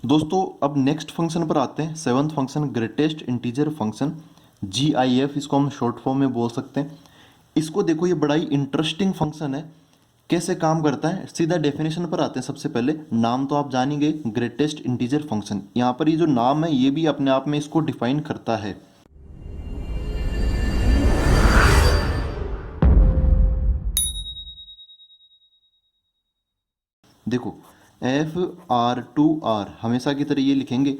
दोस्तों अब next function पर आते हैं। Seventh function greatest integer function, GIF इसको हम शॉर्ट फॉर्म में बोल सकते हैं। इसको देखो, ये बड़ा ही इंटरेस्टिंग फंक्शन है। कैसे काम करता है, सीधा डेफिनेशन पर आते हैं। सबसे पहले नाम तो आप जान ही गए, ग्रेटेस्ट इंटीजर फंक्शन। यहाँ पर ये जो नाम है ये भी अपने आप में इसको डिफाइन करता है। देखो FR2R हमेशा की तरह ये लिखेंगे,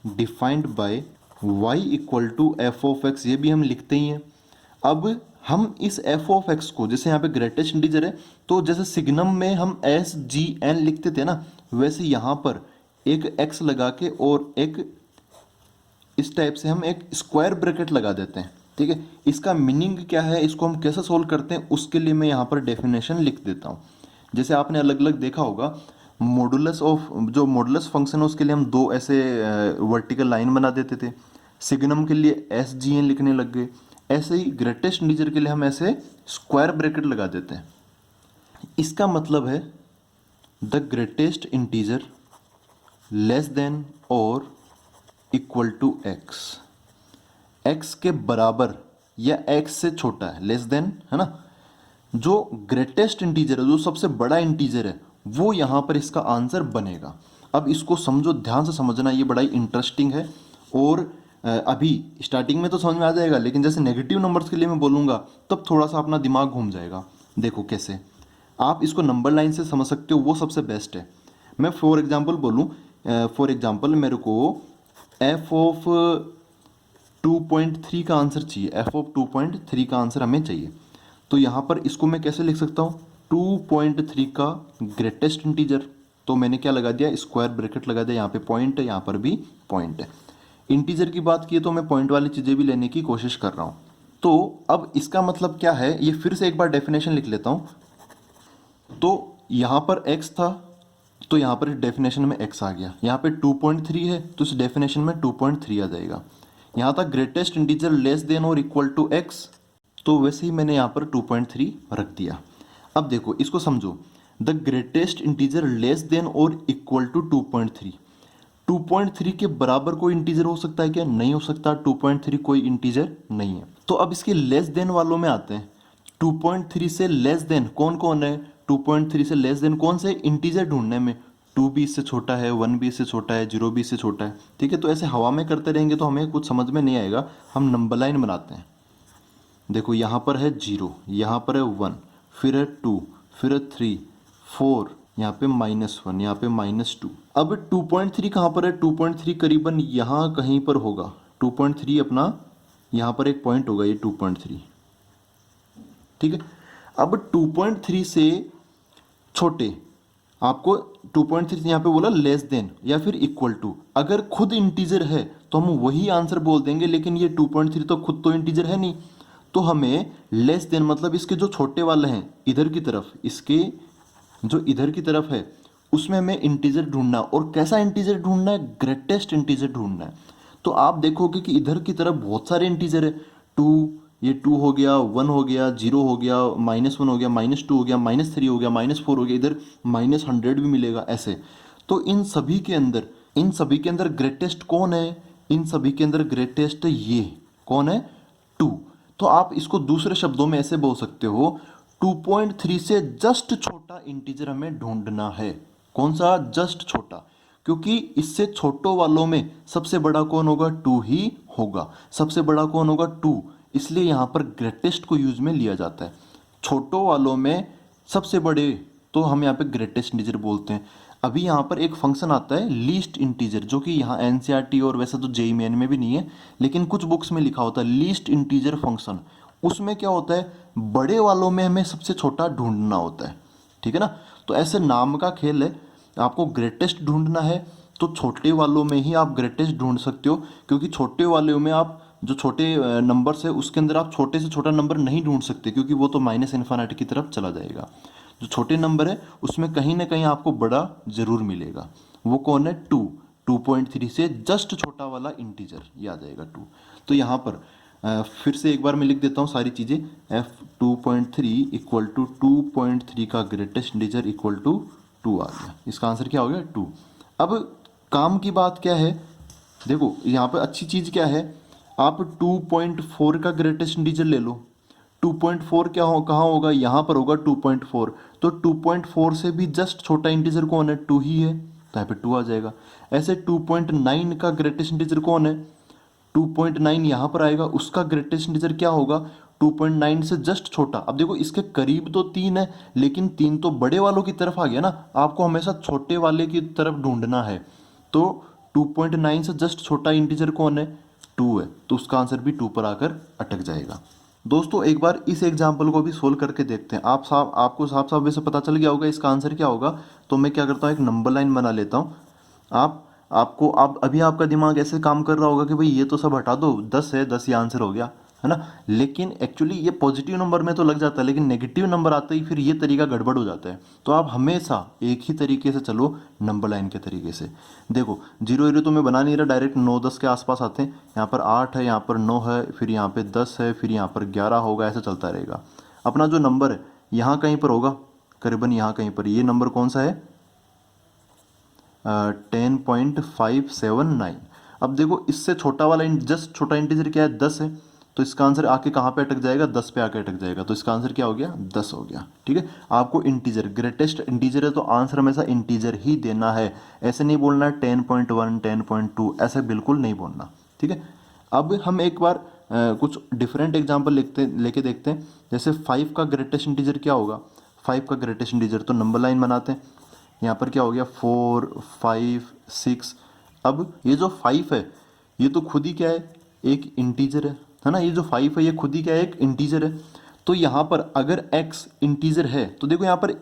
defined by y equal to f of x, ये भी हम लिखते ही हैं। अब हम इस एफ ऑफ एक्स को, जैसे यहाँ पे ग्रेटेस्ट इंटीजर है तो जैसे सिग्नम में हम SGN लिखते थे ना, वैसे यहाँ पर एक x लगा के और एक इस टाइप से हम एक स्क्वायर ब्रैकेट लगा देते हैं। ठीक है, इसका मीनिंग क्या है, इसको हम कैसे सोल्व करते हैं, उसके लिए मैं यहाँ पर डेफिनेशन लिख देता हूँ। जैसे आपने अलग अलग देखा होगा, मॉडुलस ऑफ जो मॉडुलस फंक्शन है उसके लिए हम दो ऐसे वर्टिकल लाइन बना देते थे। सिग्नम के लिए SGN लिखने लग गए। ऐसे ही ग्रेटेस्ट इंटीजर के लिए हम ऐसे स्क्वायर ब्रैकेट लगा देते हैं। इसका मतलब है the greatest integer less than और इक्वल टू एक्स, एक्स के बराबर या एक्स से छोटा है, लेस देन है ना। जो ग्रेटेस्ट इंटीजर है, जो सबसे बड़ा इंटीजर है, वो यहाँ पर इसका आंसर बनेगा। अब इसको समझो, ध्यान से समझना, ये बड़ा ही इंटरेस्टिंग है। और अभी स्टार्टिंग में तो समझ में आ जाएगा, लेकिन जैसे नेगेटिव नंबर्स के लिए मैं बोलूँगा तब थोड़ा सा अपना दिमाग घूम जाएगा। देखो कैसे आप इसको नंबर लाइन से समझ सकते हो, वो सबसे बेस्ट है। मैं फॉर एग्जाम्पल बोलूँ, फॉर एग्जाम्पल मेरे को एफ ऑफ 2.3 का आंसर चाहिए, एफ ऑफ 2.3 का आंसर हमें चाहिए। तो यहाँ पर इसको मैं कैसे लिख सकता हूँ, 2.3 का ग्रेटेस्ट इंटीजर, तो मैंने क्या लगा दिया, स्क्वायर ब्रैकेट लगा दिया। यहाँ पे पॉइंट है, यहाँ पर भी पॉइंट है। इंटीजर की बात की तो मैं पॉइंट वाली चीज़ें भी लेने की कोशिश कर रहा हूँ। तो अब इसका मतलब क्या है, ये फिर से एक बार डेफिनेशन लिख लेता हूँ। तो यहाँ पर x था, तो यहाँ पर डेफिनेशन में x आ गया। यहाँ पे 2.3 है तो इस डेफिनेशन में 2.3 आ जाएगा। यहाँ था ग्रेटेस्ट इंटीजर लेस देन और इक्वल टू x, तो वैसे ही मैंने यहाँ पर 2.3 रख दिया। अब देखो इसको समझो, the greatest integer less than और इक्वल टू 2.3। 2.3 के बराबर कोई इंटीजर हो सकता है क्या? नहीं हो सकता। 2.3 कोई इंटीजर नहीं है। तो अब इसके लेस देन वालों में आते हैं। 2.3 से लेस देन कौन कौन है? 2.3 से लेस देन कौन से इंटीजर ढूंढने में? 2 भी इससे छोटा है, 1 भी इससे छोटा है, 0 भी इससे छोटा है। ठीक है, तो ऐसे हवा में करते रहेंगे तो हमें कुछ समझ में नहीं आएगा। हम नंबर लाइन बनाते हैं। देखो यहाँ पर है 0, यहाँ पर है 1, फिर है 2, फिर है 3, 4, यहाँ पे -1, यहाँ पे -2। अब 2.3 कहाँ पर है? 2.3 करीबन यहाँ कहीं पर होगा। 2.3 अपना यहाँ पर एक पॉइंट होगा, ये 2.3। ठीक है, अब 2.3 से छोटे आपको 2.3 यहाँ पे बोला लेस देन या फिर इक्वल टू। अगर खुद इंटीजर है तो हम वही आंसर बोल देंगे, लेकिन ये 2.3 तो खुद तो इंटीजर है नहीं, तो हमें लेस देन मतलब इसके जो छोटे वाले हैं इधर की तरफ, इसके जो इधर की तरफ है उसमें हमें इंटीजर ढूंढना। और कैसा इंटीजर ढूंढना है? ग्रेटेस्ट इंटीजर ढूंढना है। तो आप देखोगे कि इधर की तरफ बहुत सारे इंटीजर है। 2, ये 2 हो गया, 1 हो गया, 0 हो गया, -1 हो गया, -2 हो गया, -3 हो गया, -4 हो गया, इधर -100 भी मिलेगा ऐसे। तो इन सभी के अंदर ग्रेटेस्ट कौन है? इन सभी के अंदर ग्रेटेस्ट ये कौन है? 2। तो आप इसको दूसरे शब्दों में ऐसे बोल सकते हो, 2.3 से जस्ट छोटा इंटीजर हमें ढूंढना है। कौन सा? जस्ट छोटा, क्योंकि इससे छोटों वालों में सबसे बड़ा कौन होगा? 2 ही होगा। सबसे बड़ा कौन होगा? 2। इसलिए यहाँ पर ग्रेटेस्ट को यूज में लिया जाता है। छोटों वालों में सबसे बड़े, तो हम यहाँ पे ग्रेटेस्ट इंटीजर बोलते हैं। अभी यहाँ पर एक फंक्शन आता है लीस्ट इंटीजर, जो कि यहाँ NCERT और वैसे तो JEE मेन में भी नहीं है, लेकिन कुछ बुक्स में लिखा होता है लीस्ट इंटीजर फंक्शन। उसमें क्या होता है, बड़े वालों में हमें सबसे छोटा ढूंढना होता है। ठीक है ना, तो ऐसे नाम का खेल है। आपको ग्रेटेस्ट ढूंढना है तो छोटे वालों में ही आप ग्रेटेस्ट ढूंढ सकते हो, क्योंकि छोटे वालों में आप जो छोटे नंबर्स है उसके अंदर आप छोटे से छोटा नंबर नहीं ढूंढ सकते, क्योंकि वो तो -∞ की तरफ चला जाएगा। जो छोटे नंबर है उसमें कहीं ना कहीं आपको बड़ा जरूर मिलेगा। वो कौन है? 2। 2.3 से जस्ट छोटा वाला इंटीजर, ये आ जाएगा 2। तो यहाँ पर फिर से एक बार मैं लिख देता हूँ सारी चीज़ें। F2.3 इक्वल टू 2.3 का ग्रेटेस्ट इंटीजर इक्वल टू 2 आ गया। इसका आंसर क्या हो गया? 2। अब काम की बात क्या है, देखो यहाँ पे अच्छी चीज़ क्या है, आप 2.4 का ग्रेटेस्ट इंटीजर ले लो। 2.4 क्या हो, कहाँ होगा, यहाँ पर होगा 2.4। तो 2.4 से भी जस्ट छोटा इंटीजर कौन है, 2 ही है, तो यहाँ पे 2 आ जाएगा। ऐसे 2.9 का ग्रेटेस्ट इंटीजर कौन है, 2.9 यहाँ पर आएगा, उसका ग्रेटेस्ट इंटीजर क्या होगा, 2.9 से जस्ट छोटा। अब देखो इसके करीब तो 3 है, लेकिन 3 तो बड़े वालों की तरफ आ गया ना, आपको हमेशा छोटे वाले की तरफ ढूंढना है। तो 2.9 से जस्ट छोटा इंटीजर कौन है, 2 है, तो उसका आंसर भी 2 पर आकर अटक जाएगा। दोस्तों एक बार इस एग्जाम्पल को भी सोल्व करके देखते हैं। आपको साफ साफ वैसे पता चल गया होगा इसका आंसर क्या होगा। तो मैं क्या करता हूँ, एक नंबर लाइन बना लेता हूँ। आप अभी आपका दिमाग ऐसे काम कर रहा होगा कि भाई ये तो सब हटा दो, 10 है, 10 ये आंसर हो गया, है ना। लेकिन एक्चुअली ये पॉजिटिव नंबर में तो लग जाता है, लेकिन नेगेटिव नंबर आते ही फिर ये तरीका गड़बड़ हो जाता है। तो आप हमेशा एक ही तरीके से चलो, नंबर लाइन के तरीके से। देखो 0 0 तो मैं बना नहीं रहा, डायरेक्ट 9 10 के आसपास आते हैं। यहाँ पर 8 है, यहाँ पर 9 है, फिर यहाँ पे 10 है, फिर यहाँ पर 11 होगा, ऐसे चलता रहेगा। अपना जो नंबर है यहाँ कहीं पर होगा, करीबन यहाँ कहीं पर। ये नंबर कौन सा है, 10.579। अब देखो इससे छोटा वाला जस्ट छोटा इंटीजर क्या है, 10 है, तो इसका आंसर आके कहाँ पे अटक जाएगा, 10 पे आके अटक जाएगा। तो इसका आंसर क्या हो गया, 10 हो गया। ठीक है, आपको इंटीजर, ग्रेटेस्ट इंटीजर है तो आंसर हमेशा इंटीजर ही देना है। ऐसे नहीं बोलना है 10.1 10.2, ऐसे बिल्कुल नहीं बोलना। ठीक है, अब हम एक बार कुछ डिफरेंट एग्जाम्पल लेके देखते हैं। जैसे 5 का ग्रेटेस्ट इंटीजर क्या होगा, 5 का ग्रेटेस्ट इंटीजर, तो नंबर लाइन बनाते हैं। यहाँ पर क्या हो गया, 4 5 6। अब ये जो 5 है ये तो खुद ही क्या है, एक इंटीजर है ना। ये जो 5 है ये खुद ही क्या है, एक इंटीजर है। तो यहाँ पर अगर x इंटीजर है तो देखो यहाँ पर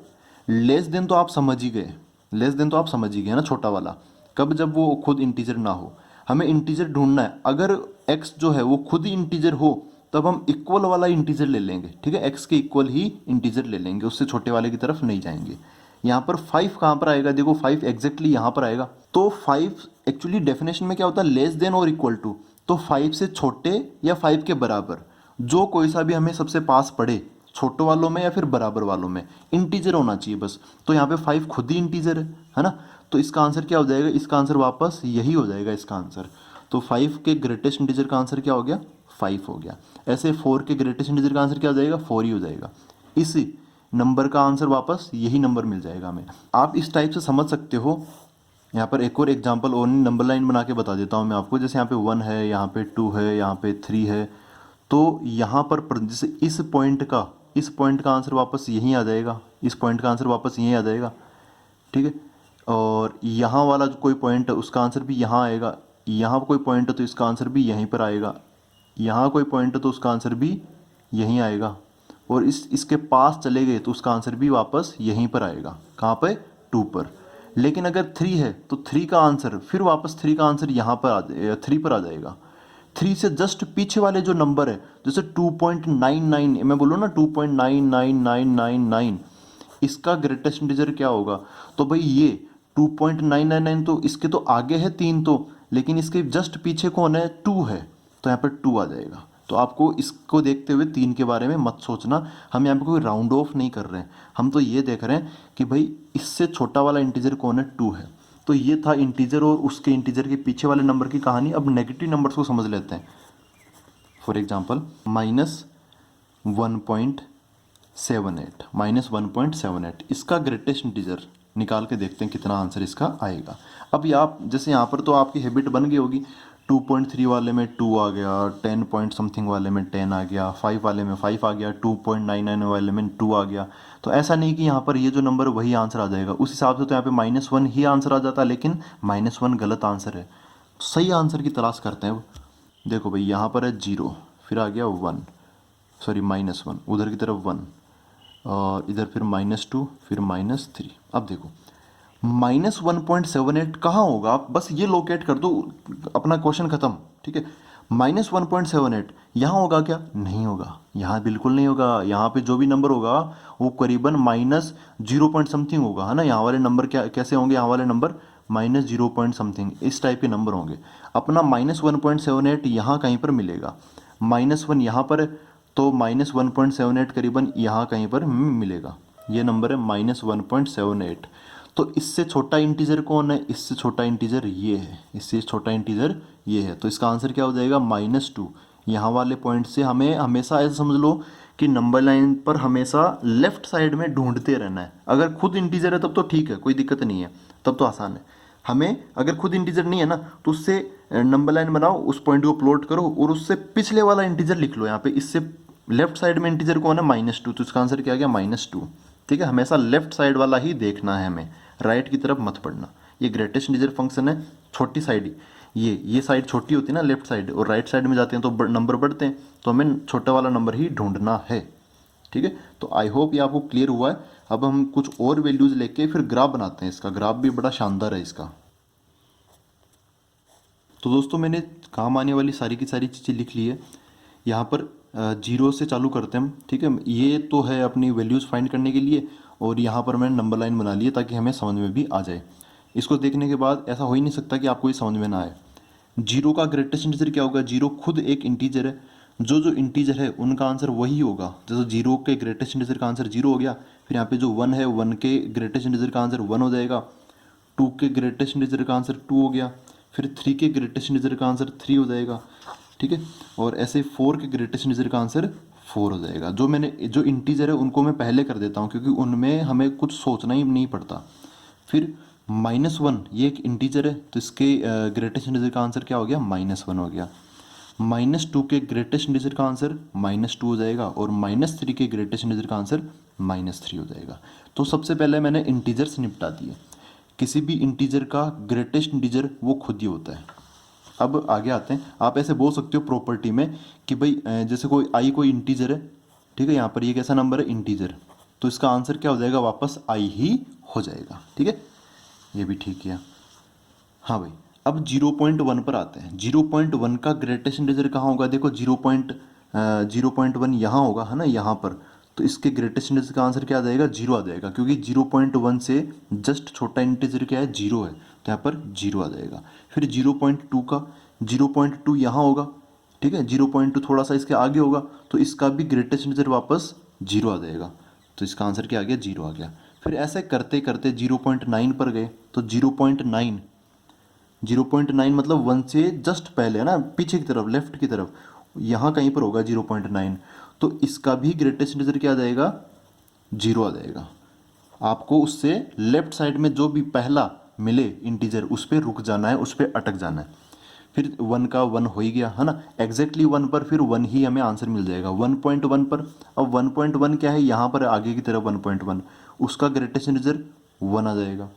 लेस देन तो आप समझ ही गए, लेस देन तो आप समझ ही गए ना, छोटा वाला कब, जब वो खुद इंटीजर ना हो। हमें इंटीजर ढूंढना है, अगर x जो है वो खुद ही इंटीजर हो तब हम इक्वल वाला इंटीजर ले लेंगे। ठीक है, x के इक्वल ही इंटीजर ले लेंगे, उससे छोटे वाले की तरफ नहीं जाएंगे। यहाँ पर 5 कहाँ पर आएगा, देखो 5 एग्जैक्टली यहाँ पर आएगा। तो 5 एक्चुअली डेफिनेशन में क्या होता है, लेस देन और इक्वल टू। तो 5 से छोटे या 5 के बराबर, जो कोई सा भी हमें सबसे पास पड़े, छोटों वालों में या फिर बराबर वालों में, इंटीजर होना चाहिए बस। तो यहाँ पे 5 खुद ही इंटीजर है ना। तो इसका आंसर क्या हो जाएगा, इसका आंसर वापस यही हो जाएगा इसका आंसर। तो 5 के ग्रेटेस्ट इंटीजर का आंसर क्या हो गया, 5 हो गया। ऐसे 4 के ग्रेटेस्ट इंटीजर का आंसर क्या हो जाएगा, 4 ही हो जाएगा। इसी नंबर का आंसर वापस यही नंबर मिल जाएगा हमें। आप इस टाइप से समझ सकते हो। यहाँ पर एक और एग्जांपल और नंबर लाइन बना के बता देता हूँ मैं आपको। जैसे यहाँ पे 1 है, यहाँ पे 2 है, यहाँ पे 3 है। तो यहाँ पर जैसे इस पॉइंट का आंसर वापस यहीं आ जाएगा, इस पॉइंट का आंसर वापस यहीं आ जाएगा। ठीक है, और यहाँ वाला जो कोई पॉइंट है उसका आंसर भी यहाँ आएगा। यहाँ कोई पॉइंट है तो इसका आंसर भी यहीं पर आएगा। यहाँ कोई पॉइंट है तो उसका आंसर भी यहीं आएगा। और इसके पास चले गए तो उसका आंसर भी वापस यहीं पर आएगा, कहाँ पे, 2 पर। लेकिन अगर 3 है तो 3 का आंसर फिर वापस 3 का आंसर यहाँ पर 3 पर आ जाएगा। 3 से जस्ट पीछे वाले जो नंबर है, जैसे 2.99, मैं बोलूँ ना 2.99999, इसका ग्रेटेस्ट इंटीजर क्या होगा। तो भाई ये 2.999 तो इसके तो आगे है 3 तो, लेकिन इसके जस्ट पीछे कौन है, 2 है, तो यहाँ पर 2 आ जाएगा। तो आपको इसको देखते हुए 3 के बारे में मत सोचना। हम यहाँ पे कोई राउंड ऑफ नहीं कर रहे हैं, हम तो ये देख रहे हैं कि भाई इससे छोटा वाला इंटीजर कौन है, 2 है। तो ये था इंटीजर और उसके इंटीजर के पीछे वाले नंबर की कहानी। अब नेगेटिव नंबर्स को समझ लेते हैं। फॉर एग्जाम्पल -1.78 इसका ग्रेटेस्ट इंटीजर निकाल के देखते हैं कितना आंसर इसका आएगा। अब आप जैसे यहाँ पर तो आपकी हैबिट बन गई होगी, 2.3 वाले में 2 आ गया, 10 पॉइंट समथिंग वाले में 10 आ गया, 5 वाले में 5 आ गया, 2.99 वाले में 2 आ गया। तो ऐसा नहीं कि यहाँ पर ये जो नंबर वही आंसर आ जाएगा। उस हिसाब से तो यहाँ पे -1 ही आंसर आ जाता है, लेकिन -1 गलत आंसर है। सही आंसर की तलाश करते हैं। देखो भाई यहाँ पर है 0, फिर आ गया 1, सॉरी -1, उधर की तरफ 1, और इधर फिर -2, फिर -3। अब देखो -1.78 कहाँ होगा, आप बस ये लोकेट कर दो, अपना क्वेश्चन खत्म। ठीक है, -1.78 यहाँ होगा क्या, नहीं होगा, यहाँ बिल्कुल नहीं होगा। यहाँ पे जो भी नंबर होगा वो करीबन -0 पॉइंट समथिंग होगा, है ना। यहाँ वाले नंबर क्या कैसे होंगे, यहाँ वाले नंबर -0 पॉइंट समथिंग इस टाइप के नंबर होंगे। अपना -1.78 यहाँ कहीं पर मिलेगा, -1 यहाँ पर है, तो -1.78 करीबन यहाँ कहीं पर मिलेगा। ये नंबर है -1.78। तो इससे छोटा इंटीजर कौन है, इससे छोटा इंटीजर ये है, इससे छोटा इंटीजर ये है। तो इसका आंसर क्या हो जाएगा, -2। यहाँ वाले पॉइंट से हमें हमेशा ऐसा समझ लो कि नंबर लाइन पर हमेशा लेफ्ट साइड में ढूंढते रहना है। अगर खुद इंटीजर है तब तो ठीक है, कोई दिक्कत नहीं है, तब तो आसान है। हमें अगर खुद इंटीजर नहीं है ना, तो उससे नंबर लाइन बनाओ, उस पॉइंट को प्लॉट करो और उससे पिछले वाला इंटीजर लिख लो यहाँ पे। इससे लेफ्ट साइड में इंटीजर कौन है, -2, तो इसका आंसर क्या आ गया, -2। ठीक है, हमेशा लेफ्ट साइड वाला ही देखना है हमें, राइट की तरफ मत पढ़ना। ये ग्रेटेस्ट इंटीजर फंक्शन है, छोटी साइड ये साइड छोटी होती है ना लेफ्ट साइड, और राइट साइड में जाते हैं तो नंबर बढ़ते हैं, तो हमें छोटा वाला नंबर ही ढूंढना है। ठीक है, तो आई होप ये आपको क्लियर हुआ है। अब हम कुछ और वैल्यूज लेके फिर ग्राफ बनाते हैं, इसका ग्राफ भी बड़ा शानदार है इसका। तो दोस्तों मैंने काम आने वाली सारी की सारी चीज़ें लिख ली है। यहाँ पर जीरो से चालू करते हैं हम। ठीक है, ये तो है अपनी वैल्यूज़ फाइंड करने के लिए, और यहाँ पर मैंने नंबर लाइन बना ली है ताकि हमें समझ में भी आ जाए। इसको देखने के बाद ऐसा हो ही नहीं सकता कि आपको ये समझ में ना आए। जीरो का ग्रेटेस्ट इंटीजर क्या होगा, जीरो खुद एक इंटीजर है, जो जो इंटीजर है उनका आंसर वही होगा। जैसे जीरो के ग्रेटेस्ट इंटीजर का आंसर जीरो हो गया, फिर यहाँ पे जो वन है, वन के ग्रेटेस्ट इंटीजर का आंसर वन हो जाएगा, टू के ग्रेटेस्ट इंटीजर का आंसर टू हो गया, फिर थ्री के ग्रेटेस्ट इंटीजर का आंसर थ्री हो जाएगा। ठीक है, और ऐसे फोर के ग्रेटेस्ट इंटीजर का आंसर फोर हो जाएगा। जो इंटीजर है उनको मैं पहले कर देता हूँ क्योंकि उनमें हमें कुछ सोचना ही नहीं पड़ता। फिर -1 ये एक इंटीजर है, तो इसके ग्रेटेस्ट इंटीजर का आंसर क्या हो गया, -1 हो गया। -2 के ग्रेटेस्ट इंटीजर का आंसर -2 हो जाएगा, और -3 के ग्रेटेस्ट इंटीजर का आंसर -3 हो जाएगा। तो सबसे पहले मैंने इंटीजर्स निपटा दिए। किसी भी इंटीजर का ग्रेटेस्ट इंटीजर वो खुद ही होता है। अब आगे आते हैं। आप ऐसे बोल सकते हो प्रॉपर्टी में कि भाई जैसे कोई इंटीजर है, ठीक है, यहाँ पर ये कैसा नंबर है, इंटीजर, तो इसका आंसर क्या हो जाएगा, वापस आई ही हो जाएगा। ठीक है, ये भी ठीक किया। हाँ भाई, अब 0.1 पर आते हैं। 0.1 का ग्रेटेस्ट इंटीजर कहाँ होगा, देखो 0.1 यहाँ होगा, है ना, यहाँ पर। तो इसके ग्रेटेस्ट इंटीजर का आंसर क्या आ जाएगा, जीरो आ जाएगा, क्योंकि 0.1 से जस्ट छोटा इंटीजर क्या है, जीरो है, तो यहाँ पर जीरो आ जाएगा। फिर 0.2 का 0.2 यहाँ होगा, ठीक है, 0.2 थोड़ा सा इसके आगे होगा, तो इसका भी ग्रेटेस्ट इंटीजर वापस जीरो आ जाएगा, तो इसका आंसर क्या आ गया, जीरो आ गया। फिर ऐसे करते करते 0.9 पर गए, तो 0.9 मतलब 1 से जस्ट पहले है ना, पीछे की तरफ, लेफ्ट की तरफ, यहाँ कहीं पर होगा 0.9, तो इसका भी ग्रेटेस्ट इंटीजर क्या आ जाएगा, जीरो आ जाएगा। आपको उससे लेफ्ट साइड में जो भी पहला मिले इंटीजर उस पर रुक जाना है, उस पर अटक जाना है। फिर 1 का 1 हो ही गया, है ना, एग्जैक्टली 1 पर फिर 1 ही हमें आंसर मिल जाएगा। 1.1 पर, अब 1.1 क्या है, यहाँ पर आगे की तरफ 1.1, उसका ग्रेटेस्ट इंटीजर 1 आ जाएगा।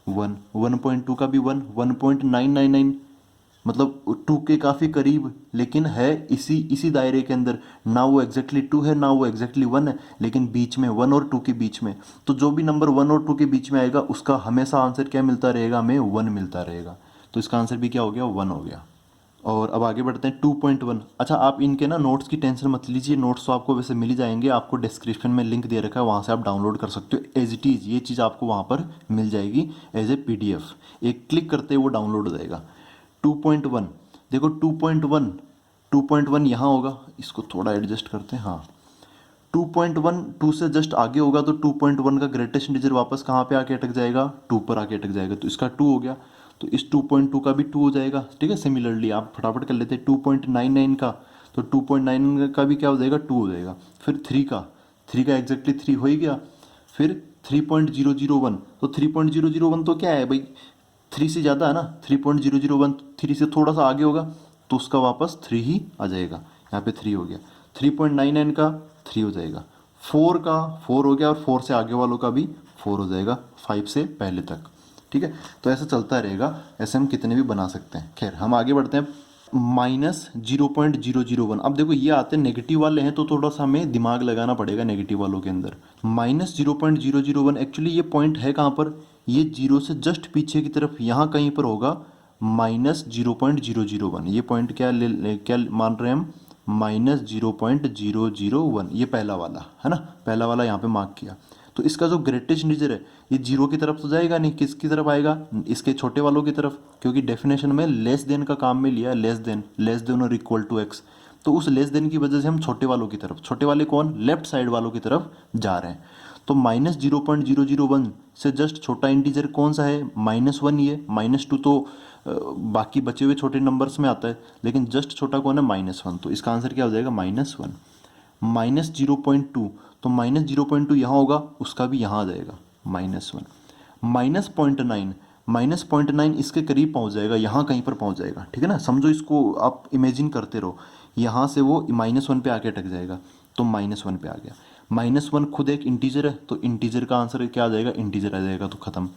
1.2 का भी 1.999, मतलब 2 के काफ़ी करीब, लेकिन है इसी दायरे के अंदर, ना वो एग्जैक्टली 2 है, ना वो एग्जैक्टली 1 है, लेकिन बीच में 1 और 2 के बीच में। तो जो भी नंबर 1 और 2 के बीच में आएगा उसका हमेशा आंसर क्या मिलता रहेगा, हमें 1 मिलता रहेगा। तो इसका आंसर भी क्या हो गया, 1 हो गया। और अब आगे बढ़ते हैं 2.1। अच्छा, आप इनके ना नोट्स की टेंशन मत लीजिए, नोट्स तो आपको वैसे मिल ही जाएंगे, आपको डिस्क्रिप्शन में लिंक दे रखा है, वहाँ से आप डाउनलोड कर सकते हो। एज इट इज़ ये चीज़ आपको वहाँ पर मिल जाएगी एज ए PDF, एक क्लिक करते वो डाउनलोड हो जाएगा। 2.1 देखो, 2.1 यहाँ होगा, इसको थोड़ा एडजस्ट करते हैं, हाँ। 2.1 2 से जस्ट आगे होगा, तो 2.1 का ग्रेटेस्ट इंटीजर वापस कहाँ पे आके अटक जाएगा, 2 पर आके अटक जाएगा, तो इसका 2 हो गया। तो इस 2.2 का भी 2 हो जाएगा। ठीक है, सिमिलरली आप फटाफट कर लेते हैं 2.99 का, तो 2.9 का भी क्या हो जाएगा, 2 हो जाएगा। फिर 3 का एग्जैक्टली 3 हो ही गया। फिर 3.001, तो 3.001 तो क्या है भाई, 3 से ज़्यादा है ना, 3.001 3 से थोड़ा सा आगे होगा, तो उसका वापस 3 ही आ जाएगा, यहाँ पे 3 हो गया। 3.99 का 3 हो जाएगा। 4 का 4 हो गया, और 4 से आगे वालों का भी 4 हो जाएगा, 5 से पहले तक। ठीक है, तो ऐसा चलता रहेगा, ऐसे हम कितने भी बना सकते हैं। खैर, हम आगे बढ़ते हैं। -0.001, अब देखो ये आते हैं नेगेटिव वाले हैं, तो थोड़ा सा हमें दिमाग लगाना पड़ेगा नेगेटिव वालों के अंदर। -0.001 एक्चुअली ये पॉइंट है कहाँ पर, ये जीरो से जस्ट पीछे की तरफ यहाँ कहीं पर होगा। -0.001 ये पॉइंट क्या मान रहे हैं हम, -0.001, ये पहला वाला है ना, पहला वाला यहाँ पे मार्क किया। तो इसका जो ग्रेटेस्ट इंटीजर है ये जीरो की तरफ तो जाएगा नहीं, किसकी तरफ आएगा, इसके छोटे वालों की तरफ, क्योंकि डेफिनेशन में लेस देन का काम में लिया, लेस देन और इक्वल टू x, तो उस लेस देन की वजह से हम छोटे वालों की तरफ, छोटे वाले कौन, लेफ्ट साइड वालों की तरफ जा रहे हैं। तो -0.001 से जस्ट छोटा इंटीजर कौन सा है? -1 ये, -2 तो बाकी बचे हुए छोटे नंबर्स में आता है, लेकिन जस्ट छोटा कौन है? -1। तो इसका आंसर क्या हो जाएगा? -1। -0.2, तो -0.2 यहाँ होगा, उसका भी यहाँ आ जाएगा -1। -0.9, -0.9 इसके करीब पहुँच जाएगा, यहाँ कहीं पर पहुँच जाएगा, ठीक है ना। समझो इसको, आप इमेजिन करते रहो, यहाँ से वो -1 पे आके अटक जाएगा, तो -1 पे आ गया। -1 खुद एक इंटीजर है, तो इंटीजर का आंसर क्या आ जाएगा? इंटीजर आ जाएगा, तो खत्म।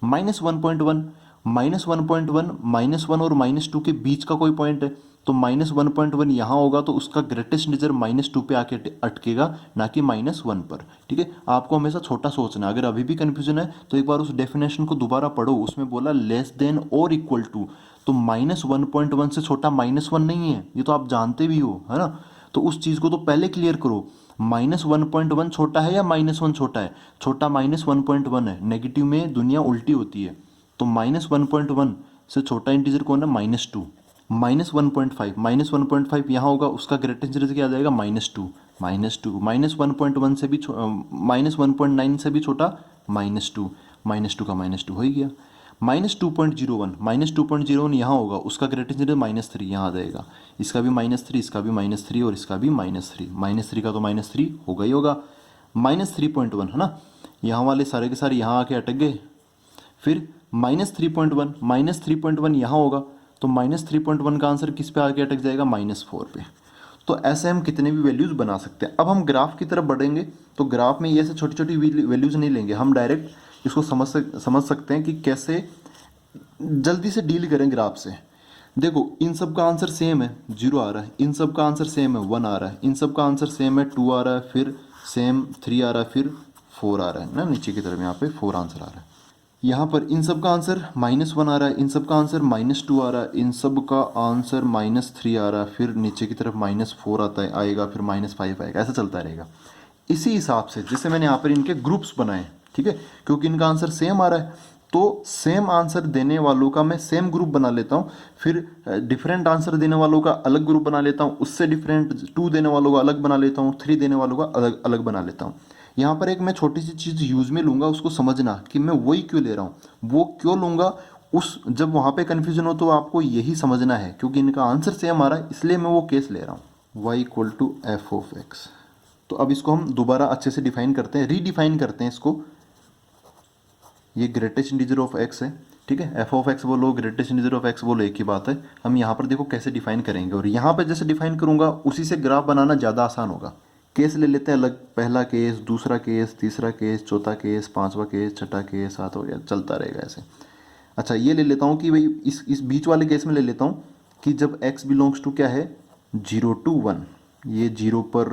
-1.1, -1.1, -1 और -2 के बीच का कोई पॉइंट है, तो -1.1 यहाँ होगा, तो उसका ग्रेटेस्ट इंटीजर -2 पे आके अटकेगा, ना कि -1 पर, ठीक है। आपको हमेशा छोटा सोचना है। अगर अभी भी कन्फ्यूजन है तो एक बार उस डेफिनेशन को दोबारा पढ़ो, उसमें बोला लेस देन और इक्वल टू, तो -1.1 से छोटा -1 नहीं है, ये तो आप जानते भी हो, है ना। तो उस चीज़ को तो पहले क्लियर करो, -1.1 छोटा है या -1 छोटा है? छोटा -1.1 है, नेगेटिव में दुनिया उल्टी होती है, तो -1.1 से छोटा इंटीजर कौन है? -2। -1.5, -1.5 यहाँ होगा, उसका ग्रेटेस्ट इंटीजर क्या आ जाएगा? -2, -2, -1.1 से भी -1.9 से भी छोटा -2, -2 का -2 हो ही गया। -2.01, -2.01 यहाँ होगा, उसका ग्रेटेस्ट इंटीजर -3 यहाँ आ जाएगा, इसका भी -3, इसका भी -3 और इसका भी -3, -3 का तो -3 होगा ही होगा। -3.1 है ना, यहाँ वाले सारे के सारे यहाँ आके अटक गए। फिर -3.1, -3.1 यहाँ होगा, तो -3.1 का आंसर किस पे आके अटक जाएगा? -4 पे। तो ऐसे हम कितने भी वैल्यूज़ बना सकते हैं। अब हम ग्राफ की तरफ बढ़ेंगे, तो ग्राफ में ये से छोटी छोटी वैल्यूज़ नहीं लेंगे, हम डायरेक्ट इसको समझ सकते हैं कि कैसे जल्दी से डील करें ग्राफ से। देखो, इन सब का आंसर सेम है, 0 आ रहा है, इन सब का आंसर सेम है, 1 आ रहा है, इन सब का आंसर सेम है, 2 आ रहा है, फिर सेम 3 आ रहा है, फिर 4 आ रहा है ना, नीचे की तरफ यहाँ पे 4 आंसर आ रहा है। यहाँ पर इन सब का आंसर -1 आ रहा है, इन सब का आंसर -2 आ रहा है, इन सब का आंसर -3 आ रहा है, फिर नीचे की तरफ -4 आता है आएगा, फिर -5 आएगा, ऐसा चलता रहेगा। इसी हिसाब से जैसे मैंने यहाँ पर इनके ग्रुप्स बनाए, ठीक है, क्योंकि इनका आंसर सेम आ रहा है, तो सेम आंसर देने वालों का मैं सेम ग्रुप बना लेता हूँ, फिर डिफरेंट आंसर देने वालों का अलग ग्रुप बना लेता हूँ, उससे डिफरेंट 2 देने वालों का अलग बना लेता हूँ, 3 देने वालों का अलग अलग बना लेता हूँ। यहाँ पर एक मैं छोटी सी चीज़ यूज़ में लूँगा, उसको समझना कि मैं वही क्यों ले रहा हूँ, वो क्यों लूँगा, उस जब वहाँ पे कन्फ्यूजन हो तो आपको यही समझना है, क्योंकि इनका आंसर सेम आ रहा है, इसलिए मैं वो केस ले रहा हूँ, y equal to f of x. तो अब इसको हम दोबारा अच्छे से डिफाइन करते हैं, रीडिफाइन करते हैं इसको। ये ग्रेटेस्ट इंटीजर ऑफ एक्स है, ठीक है, एफ ऑफ एक्स बोलो, ग्रेटेस्ट इंटीजर ऑफ एक्स बोलो, एक ही बात है। हम यहाँ पर देखो कैसे डिफाइन करेंगे, और यहाँ पर जैसे डिफाइन करूँगा उसी से ग्राफ बनाना ज़्यादा आसान होगा। केस ले लेते हैं अलग, पहला केस, दूसरा केस, तीसरा केस, चौथा केस, पांचवा केस, छठा केस, सातवां केस, चलता रहेगा ऐसे। अच्छा, ये ले लेता हूँ कि भाई इस बीच वाले केस में ले लेता हूँ कि जब x बिलोंग्स टू क्या है? 0 to 1, ये 0 पर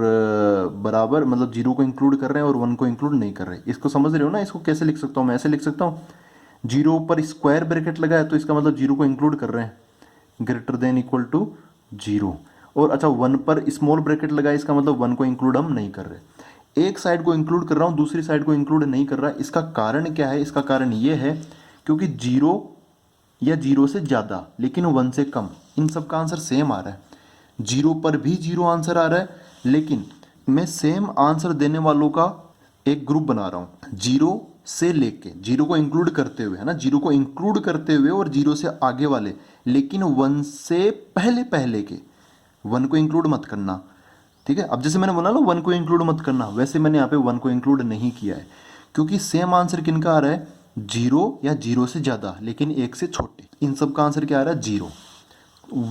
बराबर, मतलब 0 को इंक्लूड कर रहे हैं और 1 को इंक्लूड नहीं कर रहे। इसको समझ रहे हो ना? इसको कैसे लिख सकता हूँ मैं? ऐसे लिख सकता हूँ, 0 पर स्क्वायर ब्रैकेट लगा है तो इसका मतलब 0 को इंक्लूड कर रहे हैं, ग्रेटर देन इक्वल टू 0। और अच्छा, 1 पर स्मॉल ब्रैकेट लगा है, इसका मतलब 1 को इंक्लूड हम नहीं कर रहे। एक साइड को इंक्लूड कर रहा हूँ, दूसरी साइड को इंक्लूड नहीं कर रहा। इसका कारण क्या है? इसका कारण ये है क्योंकि 0 या 0 से ज़्यादा लेकिन 1 से कम, इन सब का आंसर सेम आ रहा है। 0 पर भी 0 आंसर आ रहा है, लेकिन मैं सेम आंसर देने वालों का एक ग्रुप बना रहा हूँ, 0 से लेके, 0 को इंक्लूड करते हुए, है ना, 0 को इंक्लूड करते हुए और 0 से आगे वाले, लेकिन 1 से पहले पहले के। 1 को इंक्लूड मत करना, ठीक है। अब जैसे मैंने बोला ना 1 को इंक्लूड मत करना, वैसे मैंने यहाँ पे 1 को इंक्लूड नहीं किया है, क्योंकि सेम आंसर किनका आ रहा है? 0 या 0 से ज़्यादा लेकिन 1 से छोटे, इन सब का आंसर क्या आ रहा है? 0।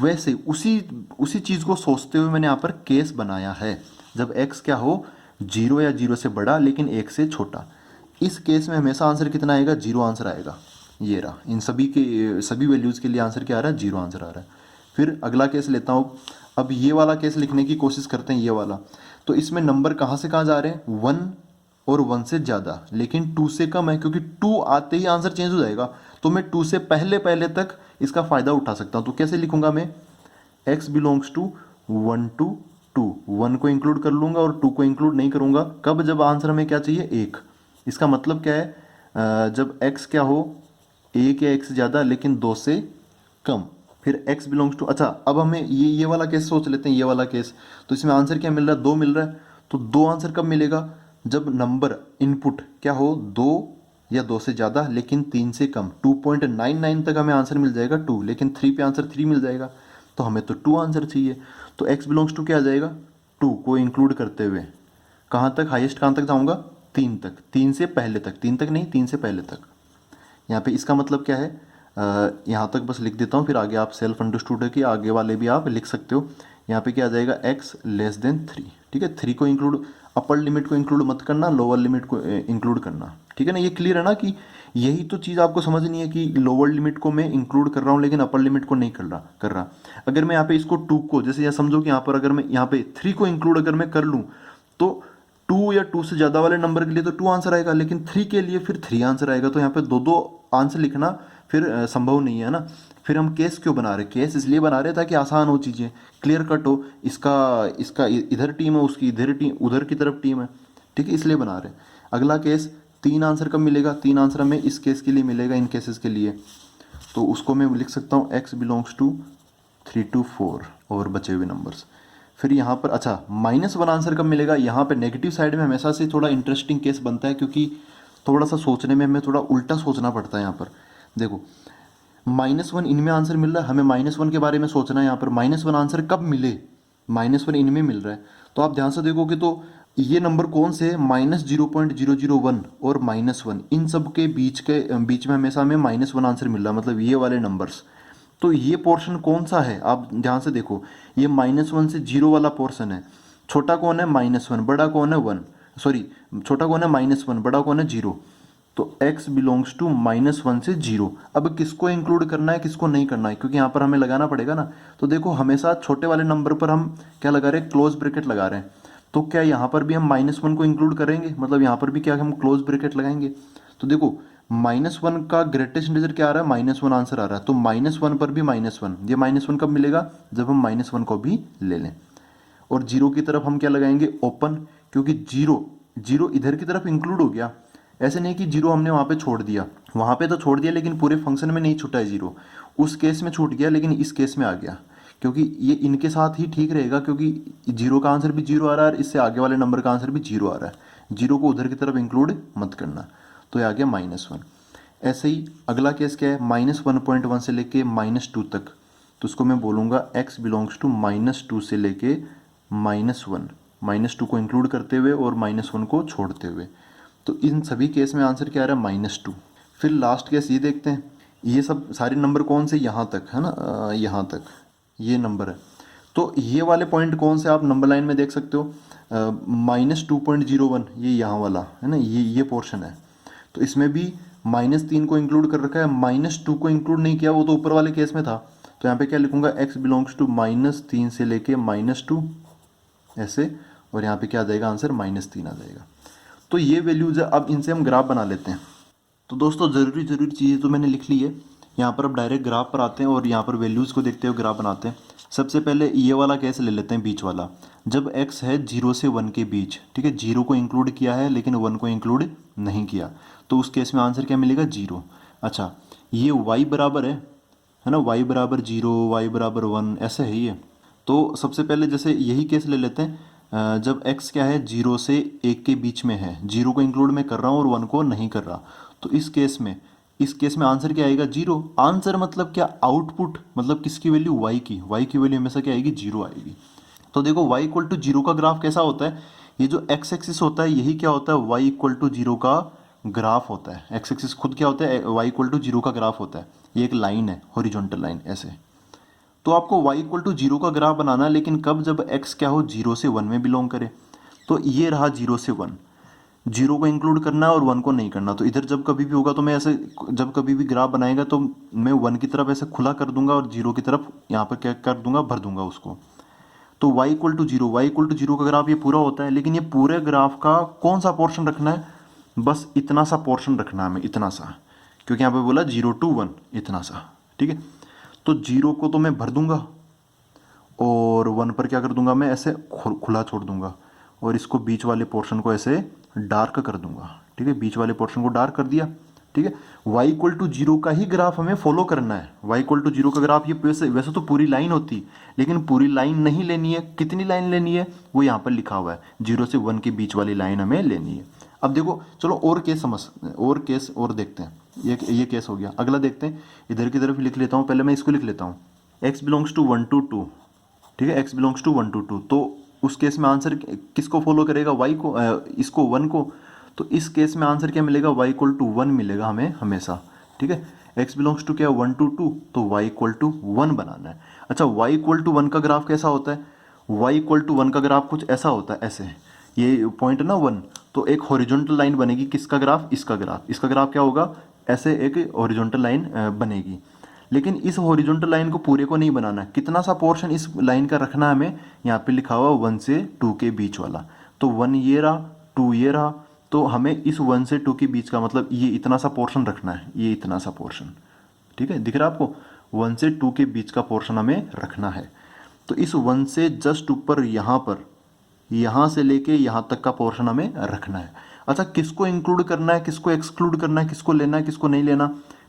वैसे उसी चीज़ को सोचते हुए मैंने यहाँ पर केस बनाया है, जब x क्या हो? 0 या 0 से बड़ा लेकिन 1 से छोटा। इस केस में हमेशा आंसर कितना आएगा? 0 आंसर आएगा। ये रहा, इन सभी वैल्यूज़ के लिए आंसर क्या आ रहा है? 0 आंसर आ रहा है। फिर अगला केस लेता हूँ। अब ये वाला केस लिखने की कोशिश करते हैं, ये वाला। तो इसमें नंबर कहाँ से कहाँ जा रहे हैं? 1 और 1 से ज़्यादा लेकिन 2 से कम है, क्योंकि 2 आते ही आंसर चेंज हो जाएगा, तो मैं 2 से पहले पहले तक इसका फ़ायदा उठा सकता हूँ। तो कैसे लिखूंगा मैं? x बिलोंग्स टू 1 to 2, 1 को इंक्लूड कर लूँगा और 2 को इंक्लूड नहीं करूँगा। कब? जब आंसर हमें क्या चाहिए? 1। इसका मतलब क्या है? जब x क्या हो? 1 या 1 से ज़्यादा लेकिन 2 से कम। फिर x बिलोंग्स टू, अच्छा अब हमें ये वाला केस सोच लेते हैं, ये वाला केस। तो इसमें आंसर क्या मिल रहा है? 2 मिल रहा है। तो 2 आंसर कब मिलेगा? जब नंबर इनपुट क्या हो 2 या 2 से ज़्यादा लेकिन 3 से कम, 2.99 तक हमें आंसर मिल जाएगा 2, लेकिन 3 पे आंसर 3 मिल जाएगा, तो हमें तो 2 आंसर चाहिए। तो x बिलोंग्स टू क्या आ जाएगा, 2 को इंक्लूड करते हुए कहाँ तक, हाईएस्ट कहाँ तक जाऊँगा, 3 तक, 3 से पहले तक, 3 तक नहीं 3 से पहले तक। यहाँ पे इसका मतलब क्या है, यहाँ तक बस लिख देता हूँ, फिर आगे आप सेल्फ अंडरस्टूड है कि आगे वाले भी आप लिख सकते हो। यहाँ पे क्या आ जाएगा, x लेस देन 3, ठीक है। 3 को इंक्लूड, अपर लिमिट को इंक्लूड मत करना, लोअर लिमिट को इंक्लूड करना, ठीक है ना। ये क्लियर है ना कि यही तो चीज़ आपको समझनी है कि लोअर लिमिट को मैं इंक्लूड कर रहा हूँ लेकिन अपर लिमिट को नहीं कर रहा। अगर मैं यहाँ पे इसको 2 को, जैसे यहाँ समझो कि यहाँ पर अगर मैं यहाँ पे 3 को इंक्लूड अगर मैं कर लूँ तो 2 या 2 से ज़्यादा वाले नंबर के लिए तो 2 आंसर आएगा, लेकिन 3 के लिए फिर 3 आंसर आएगा। तो यहाँ पे दो दो आंसर लिखना फिर संभव नहीं है ना। फिर हम केस क्यों बना रहे, केस इसलिए बना रहे ताकि आसान हो चीज़ें, क्लियर कट हो, इसका इसका इधर टीम है, उसकी इधर टीम, उधर की तरफ टीम है, ठीक है, इसलिए बना रहे। अगला केस 3 आंसर कब मिलेगा, 3 आंसर हमें इस केस के लिए मिलेगा, इन केसेस के लिए। तो उसको मैं लिख सकता हूँ x बिलोंग्स टू 3 to 4 और बचे हुए नंबर्स। फिर यहाँ पर अच्छा -1 आंसर कब मिलेगा, यहाँ पे नेगेटिव साइड में हमेशा से थोड़ा इंटरेस्टिंग केस बनता है, क्योंकि थोड़ा सा सोचने में हमें थोड़ा उल्टा सोचना पड़ता है। यहाँ पर देखो -1 इनमें आंसर मिल रहा है, हमें -1 के बारे में सोचना है। यहाँ पर -1 आंसर कब मिले, -1 इनमें मिल रहा है। तो आप ध्यान से देखोगे तो ये नंबर कौन से है, -0.001 और -1, इन सब के बीच में हमेशा हमें -1 आंसर मिल रहा है, मतलब ये वाले नंबर्स। तो ये पोर्शन कौन सा है, आप ध्यान से देखो, ये -1 से 0 वाला पोर्शन है। छोटा कौन है, -1, बड़ा कौन है 1, सॉरी छोटा कौन है -1, बड़ा कौन है 0। तो x बिलोंग्स टू -1 से 0। अब किसको इंक्लूड करना है, किसको नहीं करना है, क्योंकि यहाँ पर हमें लगाना पड़ेगा ना। तो देखो हमेशा छोटे वाले नंबर पर हम क्या लगा रहे हैं, क्लोज ब्रैकेट लगा रहे हैं। तो क्या यहाँ पर भी हम -1 को इंक्लूड करेंगे, मतलब यहाँ पर भी क्या हम क्लोज ब्रैकेट लगाएंगे। तो देखो -1 का ग्रेटेस्ट इंटीजर क्या आ रहा है, -1 आंसर आ रहा है। तो -1 पर भी -1, ये -1 कब मिलेगा, जब हम -1 को भी ले लें। और 0 की तरफ हम क्या लगाएंगे, ओपन, क्योंकि 0 इधर की तरफ इंक्लूड हो गया। ऐसे नहीं कि 0 हमने वहाँ पे छोड़ दिया, वहाँ पे तो छोड़ दिया लेकिन पूरे फंक्शन में नहीं छूटा है 0, उस केस में छूट गया लेकिन इस केस में आ गया, क्योंकि ये इनके साथ ही ठीक रहेगा, क्योंकि 0 का आंसर भी 0 आ रहा है और इससे आगे वाले नंबर का आंसर भी 0 आ रहा है। 0 को उधर की तरफ इंक्लूड मत करना, तो ये आ गया -1। ऐसे ही अगला केस क्या है, -1.1 से लेके -2 तक। तो उसको मैं बोलूँगा x बिलोंग्स टू -2 से लेके -1, -2 को इंक्लूड करते हुए और -1 को छोड़ते हुए। तो इन सभी केस में आंसर क्या आ रहा है, -2। फिर लास्ट केस ये देखते हैं, ये सब सारे नंबर कौन से, यहाँ तक है ना, यहाँ तक ये नंबर है। तो ये वाले पॉइंट कौन से आप नंबर लाइन में देख सकते हो, -2.01, ये यहाँ वाला है ना, ये पोर्शन है। तो इसमें भी -3 को इंक्लूड कर रखा है, -2 को इंक्लूड नहीं किया, वो तो ऊपर वाले केस में था। तो यहाँ पे क्या लिखूंगा, x बिलोंग्स टू -3 से लेके -2 ऐसे, और यहाँ पे क्या आ जाएगा आंसर, -3 आ जाएगा। तो ये वैल्यूज है, अब इनसे हम ग्राफ बना लेते हैं। तो दोस्तों ज़रूरी चीज़ें तो मैंने लिख ली है, यहाँ पर अब डायरेक्ट ग्राफ पर आते हैं और यहाँ पर वैल्यूज़ को देखते हुए ग्राफ बनाते हैं। सबसे पहले ये वाला केस ले लेते हैं, बीच वाला, जब x है 0 से 1 के बीच, ठीक है, 0 को इंक्लूड किया है लेकिन 1 को इंक्लूड नहीं किया, तो उस केस में आंसर क्या मिलेगा, 0। अच्छा ये y बराबर है ना, y बराबर 0, y बराबर 1, ऐसे है ये। तो सबसे पहले जैसे यही केस ले लेते हैं, जब x क्या है 0 से 1 के बीच में है, 0 को इंक्लूड मैं कर रहा हूँ और 1 को नहीं कर रहा, तो इस केस में आंसर क्या आएगा, 0। आंसर मतलब क्या, आउटपुट, मतलब किसकी वैल्यू, y की वैल्यू हमेशा क्या आएगी, 0 आएगी। तो देखो y इक्वल टू 0 का ग्राफ कैसा होता है, ये जो x एक्सिस होता है यही क्या होता है, y इक्वल टू 0 का ग्राफ होता है। x एक्सिस खुद क्या होता है, y इक्वल टू 0 का ग्राफ होता है, ये एक लाइन है, हॉरिजॉन्टल लाइन ऐसे। तो आपको y इक्वल टू 0 का ग्राफ बनाना है, लेकिन कब, जब x क्या हो 0 से 1 में बिलोंग करे। तो ये रहा 0 से 1, 0 को इंक्लूड करना है और 1 को नहीं करना। तो इधर जब कभी भी होगा तो मैं ऐसे, जब कभी भी ग्राफ बनाएगा तो मैं 1 की तरफ ऐसे खुला कर दूंगा और 0 की तरफ यहाँ पर क्या कर दूंगा, भर दूंगा उसको। तो y इक्वल टू 0 का ग्राफ ये पूरा होता है, लेकिन ये पूरे ग्राफ का कौन सा पोर्शन रखना है, बस इतना सा पोर्शन रखना है हमें, इतना सा, क्योंकि यहाँ पे बोला 0 to 1, इतना सा, ठीक है। तो 0 को तो मैं भर दूंगा और 1 पर क्या कर दूंगा, मैं ऐसे खुला छोड़ दूंगा और इसको बीच वाले पोर्शन को ऐसे डार्क कर दूंगा, ठीक है। बीच वाले पोर्शन को डार्क कर दिया, ठीक है। y इक्वल टू जीरो का ही ग्राफ हमें फॉलो करना है। y इक्वल टू जीरो का ग्राफ, ये वैसे तो पूरी लाइन होती, लेकिन पूरी लाइन नहीं लेनी है। कितनी लाइन लेनी है वो यहाँ पर लिखा हुआ है, 0 से 1 के बीच वाली लाइन हमें लेनी है। अब देखो चलो और केस और देखते हैं। ये केस हो गया, अगला देखते हैं। इधर की तरफ लिख लेता हूँ, पहले मैं इसको लिख लेता हूँ, x बिलोंग्स टू 1 to 2, ठीक है, x बिलोंग्स टू 1 to 2। तो उस केस में आंसर किसको फॉलो करेगा, y को, इसको 1 को। तो इस केस में आंसर क्या मिलेगा, y इक्वल टू 1 मिलेगा हमें हमेशा, ठीक है। x बिलोंग्स टू क्या, 1 to 2, तो y इक्वल टू 1 बनाना है। अच्छा, y इक्वल टू 1 का ग्राफ कैसा होता है, y इक्वल टू 1 का ग्राफ कुछ ऐसा होता है, ऐसे, ये पॉइंट ना 1, तो एक हॉरिजॉन्टल लाइन बनेगी, किसका ग्राफ, इसका ग्राफ क्या होगा, ऐसे एक हॉरिजॉन्टल लाइन बनेगी। लेकिन इस हॉरिजॉन्टल लाइन को पूरे को नहीं बनाना है, कितना सा पोर्शन इस लाइन का रखना है हमें, यहाँ पे लिखा हुआ 1 से 2 के बीच वाला। तो 1 ये रहा, 2 ये रहा, तो हमें इस 1 से 2 के बीच का मतलब ये इतना सा पोर्शन रखना है, ये इतना सा पोर्शन, ठीक है, दिख रहा है आपको, 1 से 2 के बीच का पोर्शन हमें रखना है। तो इस 1 से जस्ट ऊपर यहाँ पर, यहाँ से लेके यहाँ तक का पोर्शन हमें रखना है। अच्छा, किसको इंक्लूड करना है, किसको एक्सक्लूड करना है, किसको लेना है, किसको नहीं लेना,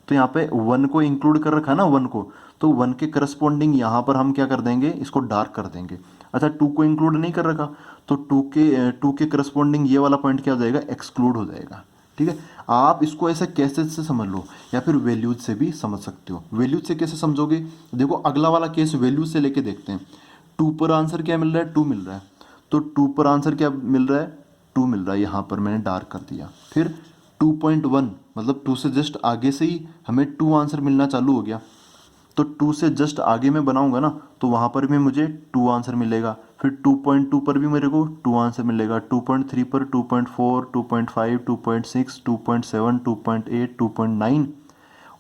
तो यहाँ पे 1 को इंक्लूड कर रखा है ना, 1 को, तो 1 के करस्पॉन्डिंग यहाँ पर हम क्या कर देंगे, इसको डार्क कर देंगे। अच्छा, 2 को इंक्लूड नहीं कर रखा, तो 2 के करस्पॉन्डिंग ये वाला पॉइंट क्या हो जाएगा, एक्सक्लूड हो जाएगा, ठीक है। आप इसको ऐसे कैसे से समझ लो, या फिर वैल्यूज से भी समझ सकते हो। वैल्यूज से कैसे समझोगे, देखो अगला वाला केस वैल्यूज से लेके देखते हैं। 2 पर आंसर क्या मिल रहा है, 2 मिल रहा है, तो 2 पर आंसर क्या मिल रहा है, 2 मिल रहा है, यहाँ पर मैंने डार्क कर दिया। फिर 2.1 मतलब 2 से जस्ट आगे से ही हमें 2 आंसर मिलना चालू हो गया, तो 2 से जस्ट आगे मैं बनाऊंगा ना, तो वहाँ पर भी मुझे 2 आंसर मिलेगा। फिर 2.2 पर भी मेरे को 2 आंसर मिलेगा, 2.3 पर 2.4, 2.5, 2.6, 2.7, 2.8, 2.9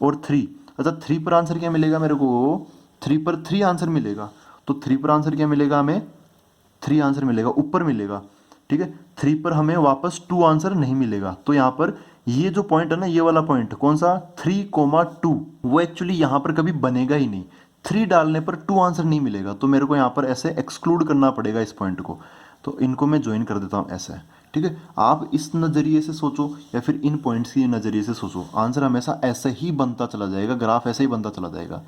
और 3। अच्छा, 3 पर आंसर क्या मिलेगा मेरे को, 3 पर 3 आंसर मिलेगा, तो 3 पर आंसर क्या मिलेगा हमें, 3 आंसर मिलेगा, ऊपर मिलेगा, ठीक है। 3 पर हमें वापस 2 आंसर नहीं मिलेगा, तो यहाँ पर ये जो पॉइंट है ना, ये वाला पॉइंट कौन सा, 3,2, वो एक्चुअली यहाँ पर कभी बनेगा ही नहीं। 3 डालने पर 2 आंसर नहीं मिलेगा, तो मेरे को यहाँ पर ऐसे एक्सक्लूड करना पड़ेगा इस पॉइंट को। तो इनको मैं ज्वाइन कर देता हूँ ऐसे, ठीक है। आप इस नज़रिए से सोचो या फिर इन पॉइंट्स के नज़रिए से सोचो, आंसर हमेशा ऐसे ही बनता चला जाएगा, ग्राफ ऐसे ही बनता चला जाएगा।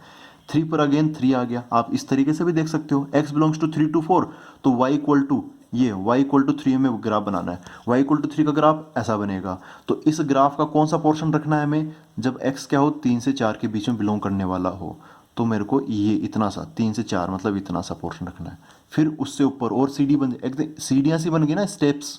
3 पर अगेन 3 आ गया, आप इस तरीके से भी देख सकते हो, x बिलोंग्स टू 3 to 4, तो y इक्वल टू ये y इक्वल टू 3 में ग्राफ बनाना है, y इक्वल टू 3 का ग्राफ ऐसा बनेगा। तो इस ग्राफ का कौन सा पोर्शन रखना है हमें, जब x क्या हो, 3 से 4 के बीच में बिलोंग करने वाला हो, तो मेरे को ये इतना सा 3 से 4 मतलब इतना सा पोर्शन रखना है। फिर उससे ऊपर और सीढ़ी बन, एक सीढ़ियाँ सी बन गई ना, स्टेप्स,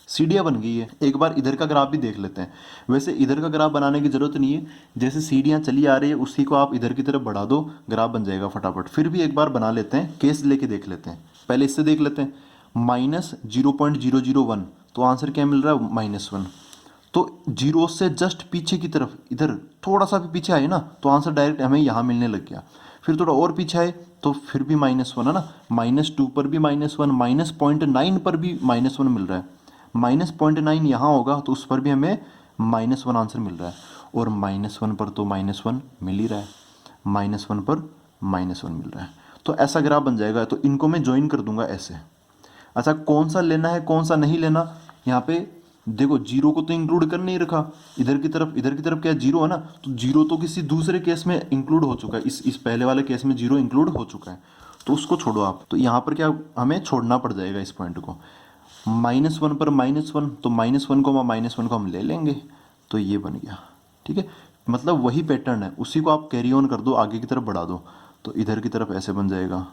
सीढ़ियाँ बन गई है। एक बार इधर का ग्राफ भी देख लेते हैं। वैसे इधर का ग्राफ बनाने की ज़रूरत नहीं है, जैसे सीढ़ियाँ चली आ रही है उसी को आप इधर की तरफ बढ़ा दो, ग्राफ बन जाएगा फटाफट। फिर भी एक बार बना लेते हैं, केस लेके देख लेते हैं। पहले इससे देख लेते हैं, -0.001, तो आंसर क्या मिल रहा है, -1। तो 0 से जस्ट पीछे की तरफ, इधर थोड़ा सा भी पीछे आए ना, तो आंसर डायरेक्ट हमें यहाँ मिलने लग गया। फिर थोड़ा और पीछे आए तो फिर भी -1 है ना, -2 पर भी -1, -0.9 पर भी -1 मिल रहा है, -0.9 यहाँ होगा तो उस पर भी हमें -1 आंसर मिल रहा है, और -1 पर तो -1 मिल ही रहा है, -1 पर -1 मिल रहा है। तो ऐसा ग्राफ बन जाएगा। तो इनको मैं ज्वाइन कर दूंगा ऐसे। अच्छा, कौन सा लेना है कौन सा नहीं लेना, यहाँ पे देखो 0 को तो इंक्लूड कर नहीं रखा, इधर की तरफ क्या 0 है ना, तो 0 तो किसी दूसरे केस में इंक्लूड हो चुका है, इस पहले वाले केस में 0 इंक्लूड हो चुका है, तो उसको छोड़ो आप। तो यहाँ पर क्या हमें छोड़ना पड़ जाएगा इस पॉइंट को, -1 पर -1, तो -1 को हम ले लेंगे, तो ये बन गया, ठीक है। मतलब वही पैटर्न है, उसी को आप कैरी ऑन कर दो, आगे की तरफ बढ़ा दो, तो इधर की तरफ ऐसे बन जाएगा,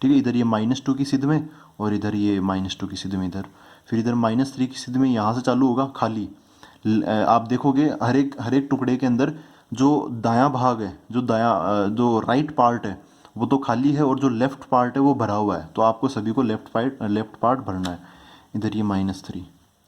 ठीक है। इधर ये -2 की सिद्ध में और इधर ये -2 की सिद्ध में इधर, फिर इधर -3 की सिद्ध में, यहाँ से चालू होगा खाली। आप देखोगे हर एक टुकड़े के अंदर जो दायां भाग है, जो राइट पार्ट है वो तो खाली है, और जो लेफ्ट पार्ट है वो भरा हुआ है, तो आपको सभी को लेफ्ट पार्ट भरना है। इधर ये -3,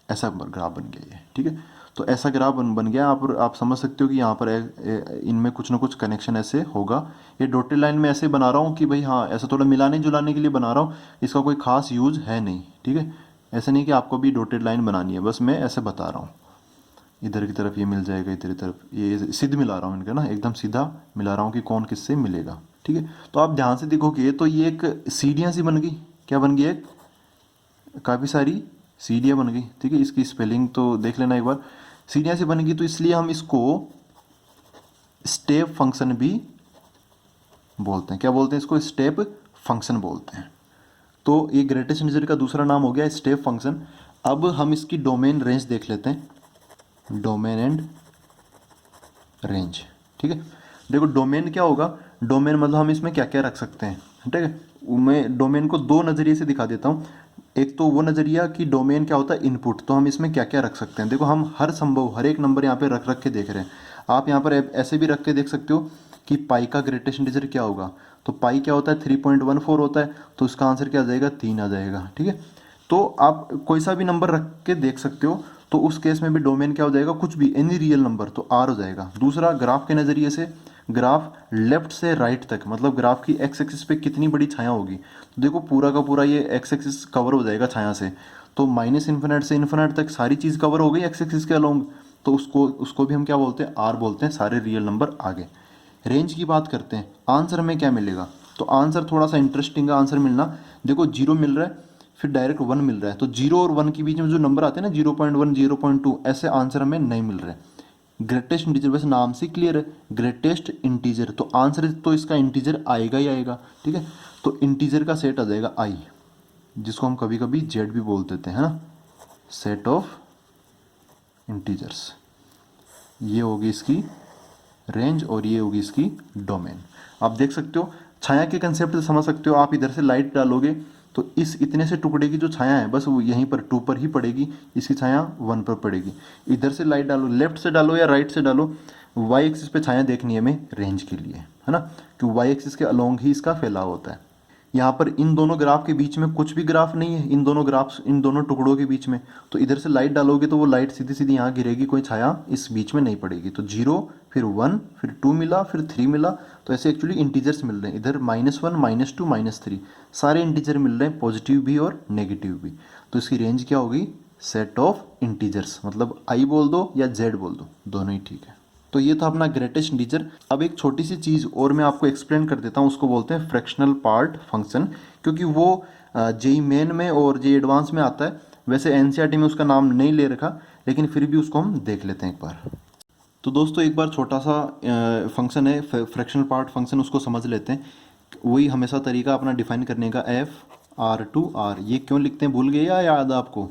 ऐसा ग्राफ बन गया ये, ठीक है। तो ऐसा ग्राफ बन गया। आप समझ सकते हो कि यहाँ पर इनमें कुछ ना कुछ कनेक्शन ऐसे होगा। ये डॉटेड लाइन में ऐसे बना रहा हूँ कि भाई हाँ, ऐसा थोड़ा मिलाने जुलाने के लिए बना रहा हूँ, इसका कोई खास यूज है नहीं, ठीक है। ऐसा नहीं कि आपको भी डॉटेड लाइन बनानी है, बस मैं ऐसे बता रहा हूँ। इधर की तरफ ये मिल जाएगा, इधर की तरफ ये सिद्ध मिला रहा हूँ इनका ना, एकदम सीधा मिला रहा हूँ कि कौन किससे मिलेगा, ठीक है। तो आप ध्यान से देखोगे तो ये एक सीढ़ियाँ सी बन गई, क्या बन गई, एक काफ़ी सारी सीढ़ियाँ बन गई, ठीक है। इसकी स्पेलिंग तो देख लेना एक बार, सीढ़ियाँ ऐसी बनेगी, तो इसलिए हम इसको स्टेप फंक्शन भी बोलते हैं। क्या बोलते हैं इसको? स्टेप फंक्शन बोलते हैं। तो ये ग्रेटेस्ट इंटीजर का दूसरा नाम हो गया स्टेप फंक्शन। अब हम इसकी डोमेन रेंज देख लेते हैं, डोमेन एंड रेंज। ठीक है, देखो डोमेन क्या होगा, डोमेन मतलब हम इसमें क्या क्या रख सकते हैं। ठीक है, मैं डोमेन को दो नज़रिए से दिखा देता हूँ। एक तो वो नज़रिया कि डोमेन क्या होता है, इनपुट, तो हम इसमें क्या क्या रख सकते हैं। देखो हम हर संभव हर एक नंबर यहाँ पे रख रख के देख रहे हैं। आप यहाँ पर ऐसे भी रख के देख सकते हो कि पाई का ग्रेटेस्ट इंटीजर क्या होगा। तो पाई क्या होता है, 3.14 होता है, तो इसका आंसर क्या आ जाएगा, 3 आ जाएगा। ठीक है, तो आप कोई सा भी नंबर रख के देख सकते हो। तो उस केस में भी डोमेन क्या हो जाएगा, कुछ भी एनी रियल नंबर, तो आर हो जाएगा। दूसरा, ग्राफ के नज़रिए से, ग्राफ लेफ्ट से राइट तक, मतलब ग्राफ की एक्स एक्सिस पे कितनी बड़ी छाया होगी। तो देखो पूरा का पूरा ये एक्स एक्सिस कवर हो जाएगा छाया से, तो माइनस इन्फिनिट से इन्फिनिट तक सारी चीज़ कवर हो गई एक्स एक्सिस के अलोंग, तो उसको उसको भी हम क्या बोलते हैं, आर बोलते हैं, सारे रियल नंबर आगे। रेंज की बात करते हैं, आंसर में क्या मिलेगा, तो आंसर थोड़ा सा इंटरेस्टिंग है आंसर मिलना। देखो 0 मिल रहा है, फिर डायरेक्ट 1 मिल रहा है, तो 0 और 1 के बीच में जो नंबर आते हैं ना, 0.1 0.2, ऐसे आंसर हमें नहीं मिल रहे। ग्रेटेस्ट इंटीजर, वैसे नाम से क्लियर है, ग्रेटेस्ट इंटीजर, तो आंसर तो इसका इंटीजर आएगा ही आएगा। ठीक है, तो इंटीजर का सेट आ जाएगा आई, जिसको हम कभी कभी जेड भी बोल देते हैं, है ना, सेट ऑफ इंटीजर्स। ये होगी इसकी रेंज और ये होगी इसकी डोमेन। आप देख सकते हो, छाया के कंसेप्ट से समझ सकते हो। आप इधर से लाइट डालोगे तो इस इतने से टुकड़े की जो छाया है बस वो यहीं पर 2 पर ही पड़ेगी, इसकी छाया 1 पर पड़ेगी। इधर से लाइट डालो, लेफ्ट से डालो या राइट से डालो, वाई एक्सिस पे छाया देखनी है हमें रेंज के लिए, है ना, क्योंकि वाई एक्सिस के अलोंग ही इसका फैलाव होता है। यहाँ पर इन दोनों ग्राफ के बीच में कुछ भी ग्राफ नहीं है, इन दोनों ग्राफ्स, इन दोनों टुकड़ों के बीच में, तो इधर से लाइट डालोगे तो वो लाइट सीधी सीधी यहाँ गिरेगी, कोई छाया इस बीच में नहीं पड़ेगी। तो 0, फिर 1, फिर 2 मिला, फिर 3 मिला, तो ऐसे एक्चुअली इंटीजर्स मिल रहे हैं। इधर -1 -2 -3 सारे इंटीजर मिल रहे हैं, पॉजिटिव भी और नेगेटिव भी। तो इसकी रेंज क्या होगी, सेट ऑफ इंटीजर्स, मतलब आई बोल दो या जेड बोल दो, दोनों ही ठीक है। तो ये था अपना ग्रेटेस्ट इंटीजर। अब एक छोटी सी चीज़ और मैं आपको एक्सप्लेन कर देता हूँ, उसको बोलते हैं फ्रैक्शनल पार्ट फंक्शन, क्योंकि वो जेई मेन में और जेई एडवांस में आता है। वैसे एनसीईआरटी में उसका नाम नहीं ले रखा, लेकिन फिर भी उसको हम देख लेते हैं एक बार। तो दोस्तों एक बार छोटा सा फंक्शन है फ्रैक्शनल पार्ट फंक्शन, उसको समझ लेते हैं। वही हमेशा तरीका अपना डिफाइन करने का, F(r)(r), ये क्यों लिखते हैं भूल गए या याद है आपको?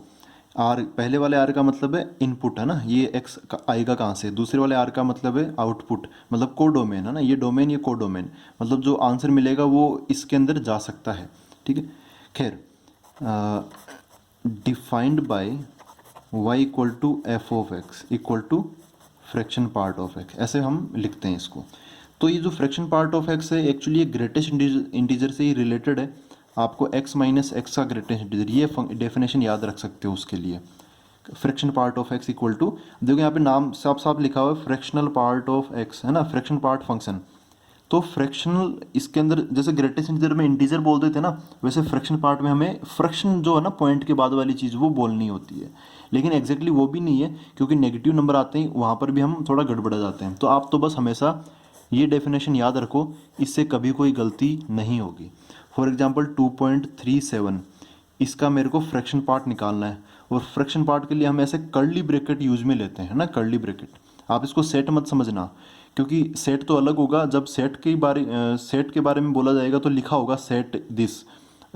आर, पहले वाले आर का मतलब है इनपुट, है ना, ये एक्स आएगा कहाँ से। दूसरे वाले आर का मतलब है आउटपुट, मतलब को डोमेन, है ना, ये डोमेन ये को डोमेन, मतलब जो आंसर मिलेगा वो इसके अंदर जा सकता है। ठीक है, खैर, defined by y equal to f of x equal to fraction part of x, ऐसे हम लिखते हैं इसको। तो ये जो फ्रैक्शन पार्ट ऑफ एक्स है एक्चुअली ये ग्रेटेस्ट इंटीजर से ही रिलेटेड है। आपको x माइनस एक्स का ग्रेटेस्ट इंटीजर, ये डेफिनेशन याद रख सकते हो उसके लिए। Fraction part of x equal to, देखो यहाँ पे नाम साफ साफ लिखा हुआ है फ्रैक्शनल पार्ट ऑफ एक्स, है ना, फ्रैक्शन पार्ट फंक्शन। तो फ्रैक्शनल, इसके अंदर जैसे ग्रेटेस्ट इंटीजर में इंटीजर बोलते थे ना, वैसे फ्रैक्शन पार्ट में हमें फ्रैक्शन जो है ना, पॉइंट के बाद वाली चीज़ वो बोलनी होती है। लेकिन एग्जैक्टली वो भी नहीं है, क्योंकि नेगेटिव नंबर आते हैं वहाँ पर भी हम थोड़ा गड़बड़ा जाते हैं। तो आप तो बस हमेशा ये डेफिनेशन याद रखो, इससे कभी कोई गलती नहीं होगी। फॉर एग्जांपल 2.37, इसका मेरे को फ्रैक्शन पार्ट निकालना है, और फ्रैक्शन पार्ट के लिए हम ऐसे कर्ली ब्रैकेट यूज में लेते हैं ना, कर्ली ब्रैकेट। आप इसको सेट मत समझना, क्योंकि सेट तो अलग होगा। जब सेट के बारे में बोला जाएगा तो लिखा होगा सेट दिस।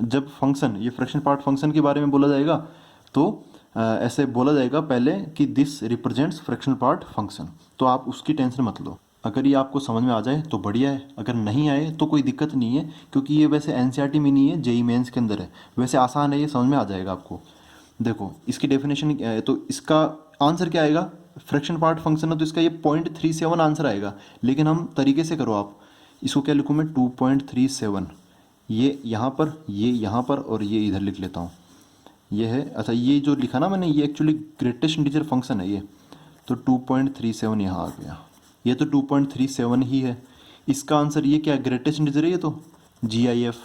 जब फंक्शन, ये फ्रैक्शन पार्ट फंक्शन के बारे में बोला जाएगा तो ऐसे बोला जाएगा पहले कि this represents fraction part function. तो आप उसकी टेंशन मत लो। अगर ये आपको समझ में आ जाए तो बढ़िया है, अगर नहीं आए तो कोई दिक्कत नहीं है, क्योंकि ये वैसे एनसीईआरटी में नहीं है, जेई मेंस के अंदर है। वैसे आसान है, ये समझ में आ जाएगा आपको। देखो इसकी डेफिनेशन, तो इसका आंसर क्या आएगा, फ्रैक्शन पार्ट फंक्शन है तो इसका ये 0.37 आंसर आएगा। लेकिन हम तरीके से करो, आप इसको क्या लिखूँ मैं, 2.37, ये यहाँ पर, ये यहाँ पर, और ये इधर लिख लेता हूँ। ये है, अच्छा ये जो लिखा ना मैंने, ये एक्चुअली ग्रेटेस्ट इंटीजर फंक्शन है ये। तो 2.37 यहाँ आ गया, ये तो 2.37 ही है। इसका आंसर ये क्या, ग्रेटेस्ट इंटीजर है ये तो, GIF।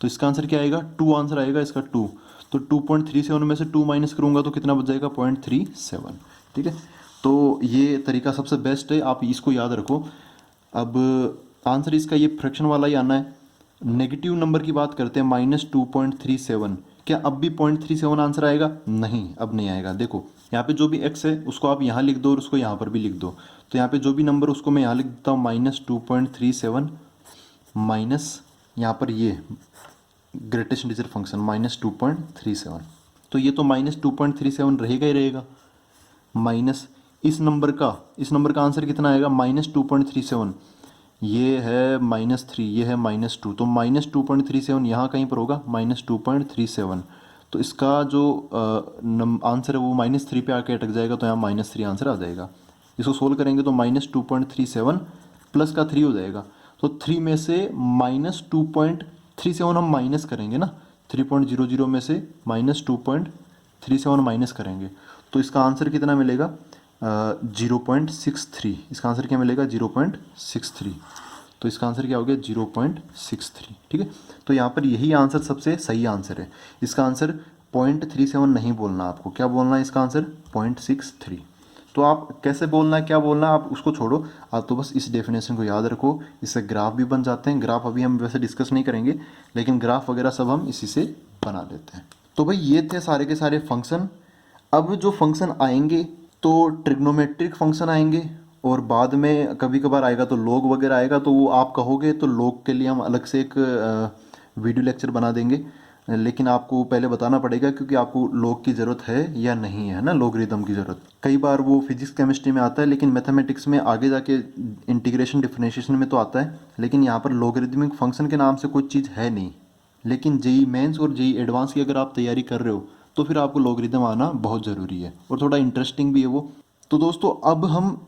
तो इसका आंसर क्या आएगा, 2 आंसर आएगा इसका, 2। तो 2.37 में से 2 माइनस करूँगा तो कितना बच जाएगा, 0.37। ठीक है, तो ये तरीका सबसे बेस्ट है, आप इसको याद रखो। अब आंसर इसका ये फ्रैक्शन वाला ही आना है। नेगेटिव नंबर की बात करते हैं, -2.37, क्या अब भी 0.37 आंसर आएगा? नहीं, अब नहीं आएगा। देखो यहाँ पे जो भी x है उसको आप यहाँ लिख दो और उसको यहाँ पर भी लिख दो। तो यहाँ पे जो भी नंबर उसको मैं यहाँ लिख देता हूँ -2.37 माइनस यहाँ पर ये ग्रेटेस्ट इंटीजर फंक्शन -2.37। तो ये तो -2.37 रहेगा ही रहेगा, माइनस इस नंबर का आंसर कितना आएगा -2.37, ये है -3, ये है -2, तो -2.37 यहाँ कहीं पर होगा -2.37। तो इसका जो आंसर है वो -3 पे आके अटक जाएगा, तो यहाँ -3 आंसर आ जाएगा। इसको सोल्व करेंगे तो -2.37 प्लस का 3 हो जाएगा। तो 3 में से -2.37 हम माइनस करेंगे ना, 3.00 में से -2.37 माइनस करेंगे तो इसका आंसर कितना मिलेगा 0.63। इसका आंसर क्या मिलेगा 0.63। तो इसका आंसर क्या हो गया 0.63। ठीक है, तो यहाँ पर यही आंसर सबसे सही आंसर है। इसका आंसर 0.37 नहीं बोलना, आपको क्या बोलना है इसका आंसर 0.63। तो आप कैसे बोलना है क्या बोलना है आप उसको छोड़ो, आप तो बस इस डेफिनेशन को याद रखो। इससे ग्राफ भी बन जाते हैं। ग्राफ अभी हम वैसे डिस्कस नहीं करेंगे, लेकिन ग्राफ वगैरह सब हम इसी से बना लेते हैं। तो भाई ये थे सारे के सारे फंक्शन। अब जो फंक्शन आएंगे तो ट्रिग्नोमेट्रिक फंक्शन आएंगे, और बाद में कभी कभार आएगा तो लॉग वगैरह आएगा, तो वो आप कहोगे तो लॉग के लिए हम अलग से एक वीडियो लेक्चर बना देंगे। लेकिन आपको पहले बताना पड़ेगा क्योंकि आपको लॉग की ज़रूरत है या नहीं है ना, लॉगरिदम की ज़रूरत। कई बार वो फिजिक्स केमिस्ट्री में आता है, लेकिन मैथमेटिक्स में आगे जाके इंटीग्रेशन डिफरेंशिएशन में तो आता है, लेकिन यहाँ पर लॉगरिदमिक फंक्शन के नाम से कोई चीज़ है नहीं। लेकिन जेई मेंस और जेई एडवांस की अगर आप तैयारी कर रहे हो तो फिर आपको लॉगरिदम आना बहुत ज़रूरी है, और थोड़ा इंटरेस्टिंग भी है वो। तो दोस्तों अब हम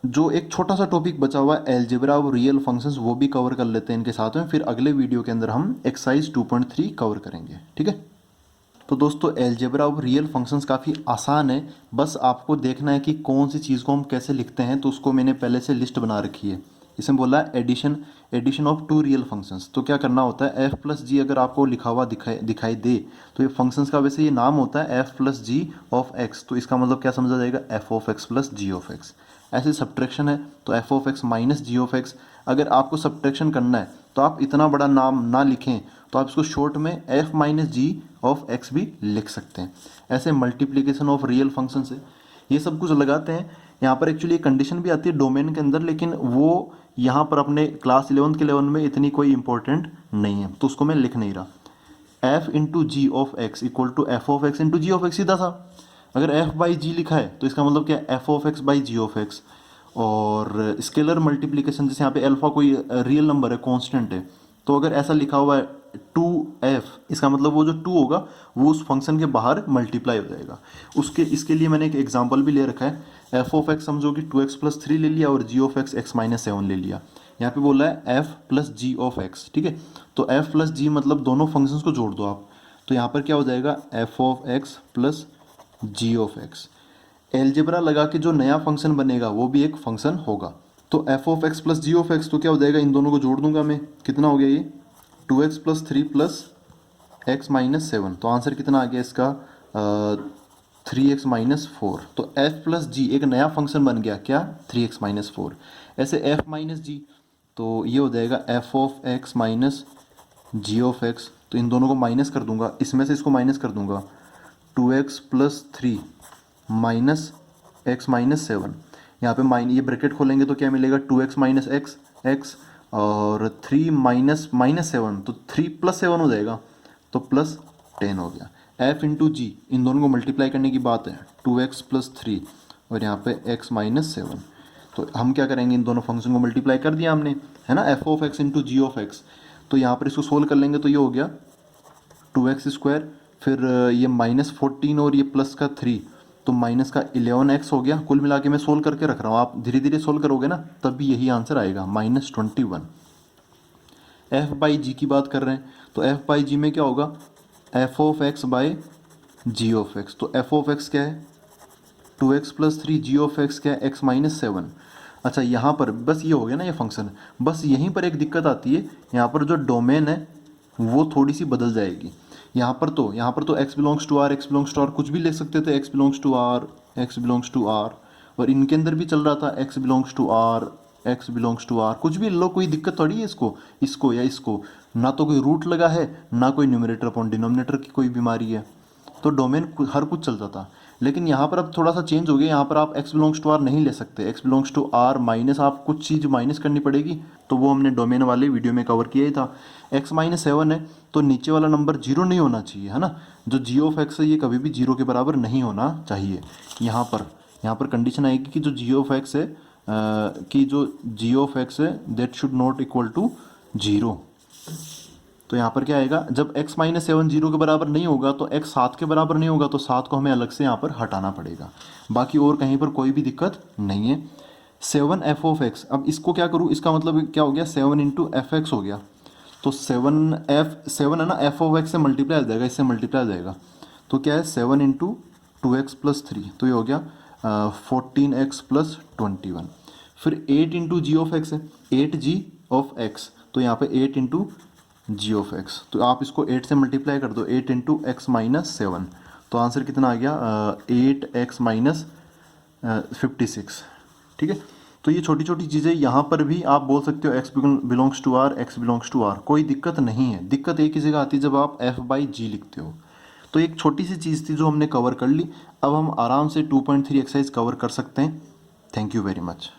जो एक छोटा सा टॉपिक बचा हुआ है एलजेब्रा और रियल फंक्शंस, वो भी कवर कर लेते हैं इनके साथ में। फिर अगले वीडियो के अंदर हम एक्सरसाइज 2.3 कवर करेंगे। ठीक है, तो दोस्तों एलजेब्रा और रियल फंक्शंस काफ़ी आसान है, बस आपको देखना है कि कौन सी चीज़ को हम कैसे लिखते हैं। तो उसको मैंने पहले से लिस्ट बना रखी है। इसमें बोला है addition of two real functions. तो क्या करना होता है एफ प्लस जी अगर आपको लिखा हुआ दिखाई दे तो ये फंक्शंस का वैसे ये नाम होता है f plus g of x. तो इसका मतलब क्या समझा जाएगा f of x plus g of x. ऐसे सब्ट्रैक्शन है तो f of x minus g of x. अगर आपको सब्ट्रैक्शन करना है तो आप इतना बड़ा नाम ना लिखें, तो आप इसको शॉर्ट में f minus g of x भी लिख सकते हैं। ऐसे मल्टीप्लिकेशन ऑफ रियल फंक्शन से ये सब कुछ लगाते हैं। यहाँ पर एक्चुअली कंडीशन भी आती है डोमेन के अंदर, लेकिन वो यहाँ पर अपने क्लास 11th के लेवल में इतनी कोई इंपॉर्टेंट नहीं है, तो उसको मैं लिख नहीं रहा। F into g of x equal to f of x into g of x, सीधा सा। अगर एफ बाई जी लिखा है तो इसका मतलब क्या है f of x by g of x. और स्केलर मल्टीप्लिकेशन, जैसे यहाँ पे अल्फा कोई रियल नंबर है, कांस्टेंट है, तो अगर ऐसा लिखा हुआ है 2f, इसका मतलब वो जो 2 होगा वो उस फंक्शन के बाहर मल्टीप्लाई हो जाएगा। इसके लिए मैंने एक एग्जांपल भी ले रखा है। एफ ऑफ एक्स समझो कि 2x प्लस 3 ले लिया और g of x x minus 7 ले लिया। यहाँ पे बोला है f plus g of x. ठीक है, तो एफ प्लस जी मतलब दोनों फंक्शंस को जोड़ दो आप। तो यहाँ पर क्या हो जाएगा f of x plus g of x. Algebra लगा के जो नया फंक्शन बनेगा वो भी एक फंक्शन होगा। तो f of x plus g of x, तो क्या हो जाएगा इन दोनों को जोड़ दूंगा मैं, कितना हो गया ये 2x plus 3 plus x minus 7। तो आंसर कितना आ गया इसका 3x माइनस 4। तो f प्लस जी एक नया फंक्शन बन गया क्या 3x माइनस 4। ऐसे f माइनस जी, तो ये हो जाएगा f of x minus g of x. तो इन दोनों को माइनस कर दूंगा, इसमें से इसको माइनस कर दूंगा 2x plus 3 minus x minus 7। यहाँ पे ये ब्रैकेट खोलेंगे तो क्या मिलेगा 2x माइनस एक्स एक्स और 3 माइनस माइनस 7, तो 3 प्लस 7 हो जाएगा, तो प्लस 10 हो गया। f इंटू जी, इन दोनों को मल्टीप्लाई करने की बात है 2x प्लस 3 और यहाँ पे x माइनस 7। तो हम क्या करेंगे इन दोनों फंक्शन को मल्टीप्लाई कर दिया हमने, है ना, f of x into g of x. तो यहाँ पर इसको सोल्व कर लेंगे तो ये हो गया 2x स्क्वायर, फिर ये माइनस 14 और ये प्लस का 3, तो माइनस का 11x हो गया। कुल मिला के मैं सोल्व करके रख रहा हूँ, आप धीरे धीरे सोल्व करोगे ना तब भी यही आंसर आएगा -21। f बाई जी की बात कर रहे हैं तो f बाई जी में क्या होगा f of x by g of x. तो f ऑफ एक्स क्या है 2x plus 3, ji of x क्या है x माइनस 7। अच्छा यहाँ पर बस ये हो गया ना ये फंक्शन। बस यहीं पर एक दिक्कत आती है, यहाँ पर जो डोमेन है वो थोड़ी सी बदल जाएगी। यहाँ पर तो x belongs to r, x belongs to r कुछ भी लिख सकते थे, x belongs to r, x belongs to r, और इनके अंदर भी चल रहा था x belongs to r, x belongs to r, कुछ भी लो, कोई दिक्कत थोड़ी है इसको या इसको। ना तो कोई रूट लगा है, ना कोई न्यूमरेटर अपॉन डिनोमिनेटर की कोई बीमारी है, तो डोमेन हर कुछ चलता था। लेकिन यहाँ पर अब थोड़ा सा चेंज हो गया, यहाँ पर आप x बिलोंग्स टू r नहीं ले सकते, x belongs to r minus आप कुछ चीज़ माइनस करनी पड़ेगी, तो वो हमने डोमेन वाले वीडियो में कवर किया ही था। x माइनस 7 है तो नीचे वाला नंबर जीरो नहीं होना चाहिए, है ना। जो g ऑफ x है ये कभी भी जीरो के बराबर नहीं होना चाहिए। यहाँ पर कंडीशन आएगी कि जो g ऑफ x है कि जो g ऑफ x है that should not equal to zero. तो यहाँ पर क्या आएगा, जब x माइनस 7 जीरो के बराबर नहीं होगा तो x 7 के बराबर नहीं होगा, तो 7 को हमें अलग से यहाँ पर हटाना पड़ेगा। बाकी और कहीं पर कोई भी दिक्कत नहीं है। 7 एफ ऑफ एक्स, अब इसको क्या करूँ, इसका मतलब क्या हो गया, 7 इंटू एफ एक्स हो गया। तो 7 है ना, एफ ऑफ एक्स से मल्टीप्लाई हो जाएगा, इससे मल्टीप्लाई हो जाएगा। तो क्या है 7 इंटू 2x प्लस 3, तो ये हो गया 14x प्लस 21। फिर 8 इंटू जी ऑफ एक्स है, 8g ऑफ एक्स, तो यहाँ पे 8 इंटू जी ऑफ एक्स, तो आप इसको 8 से मल्टीप्लाई कर दो, 8 इंटू एक्स माइनस 7, तो आंसर कितना आ गया 8x माइनस 56। ठीक है, तो ये छोटी छोटी चीज़ें यहाँ पर भी आप बोल सकते हो x belongs to r, x belongs to r, कोई दिक्कत नहीं है। दिक्कत एक ही जगह आती है जब आप f बाई जी लिखते हो। तो एक छोटी सी चीज़ थी जो हमने कवर कर ली। अब हम आराम से 2.3 एक्सरसाइज कवर कर सकते हैं। Thank you very much.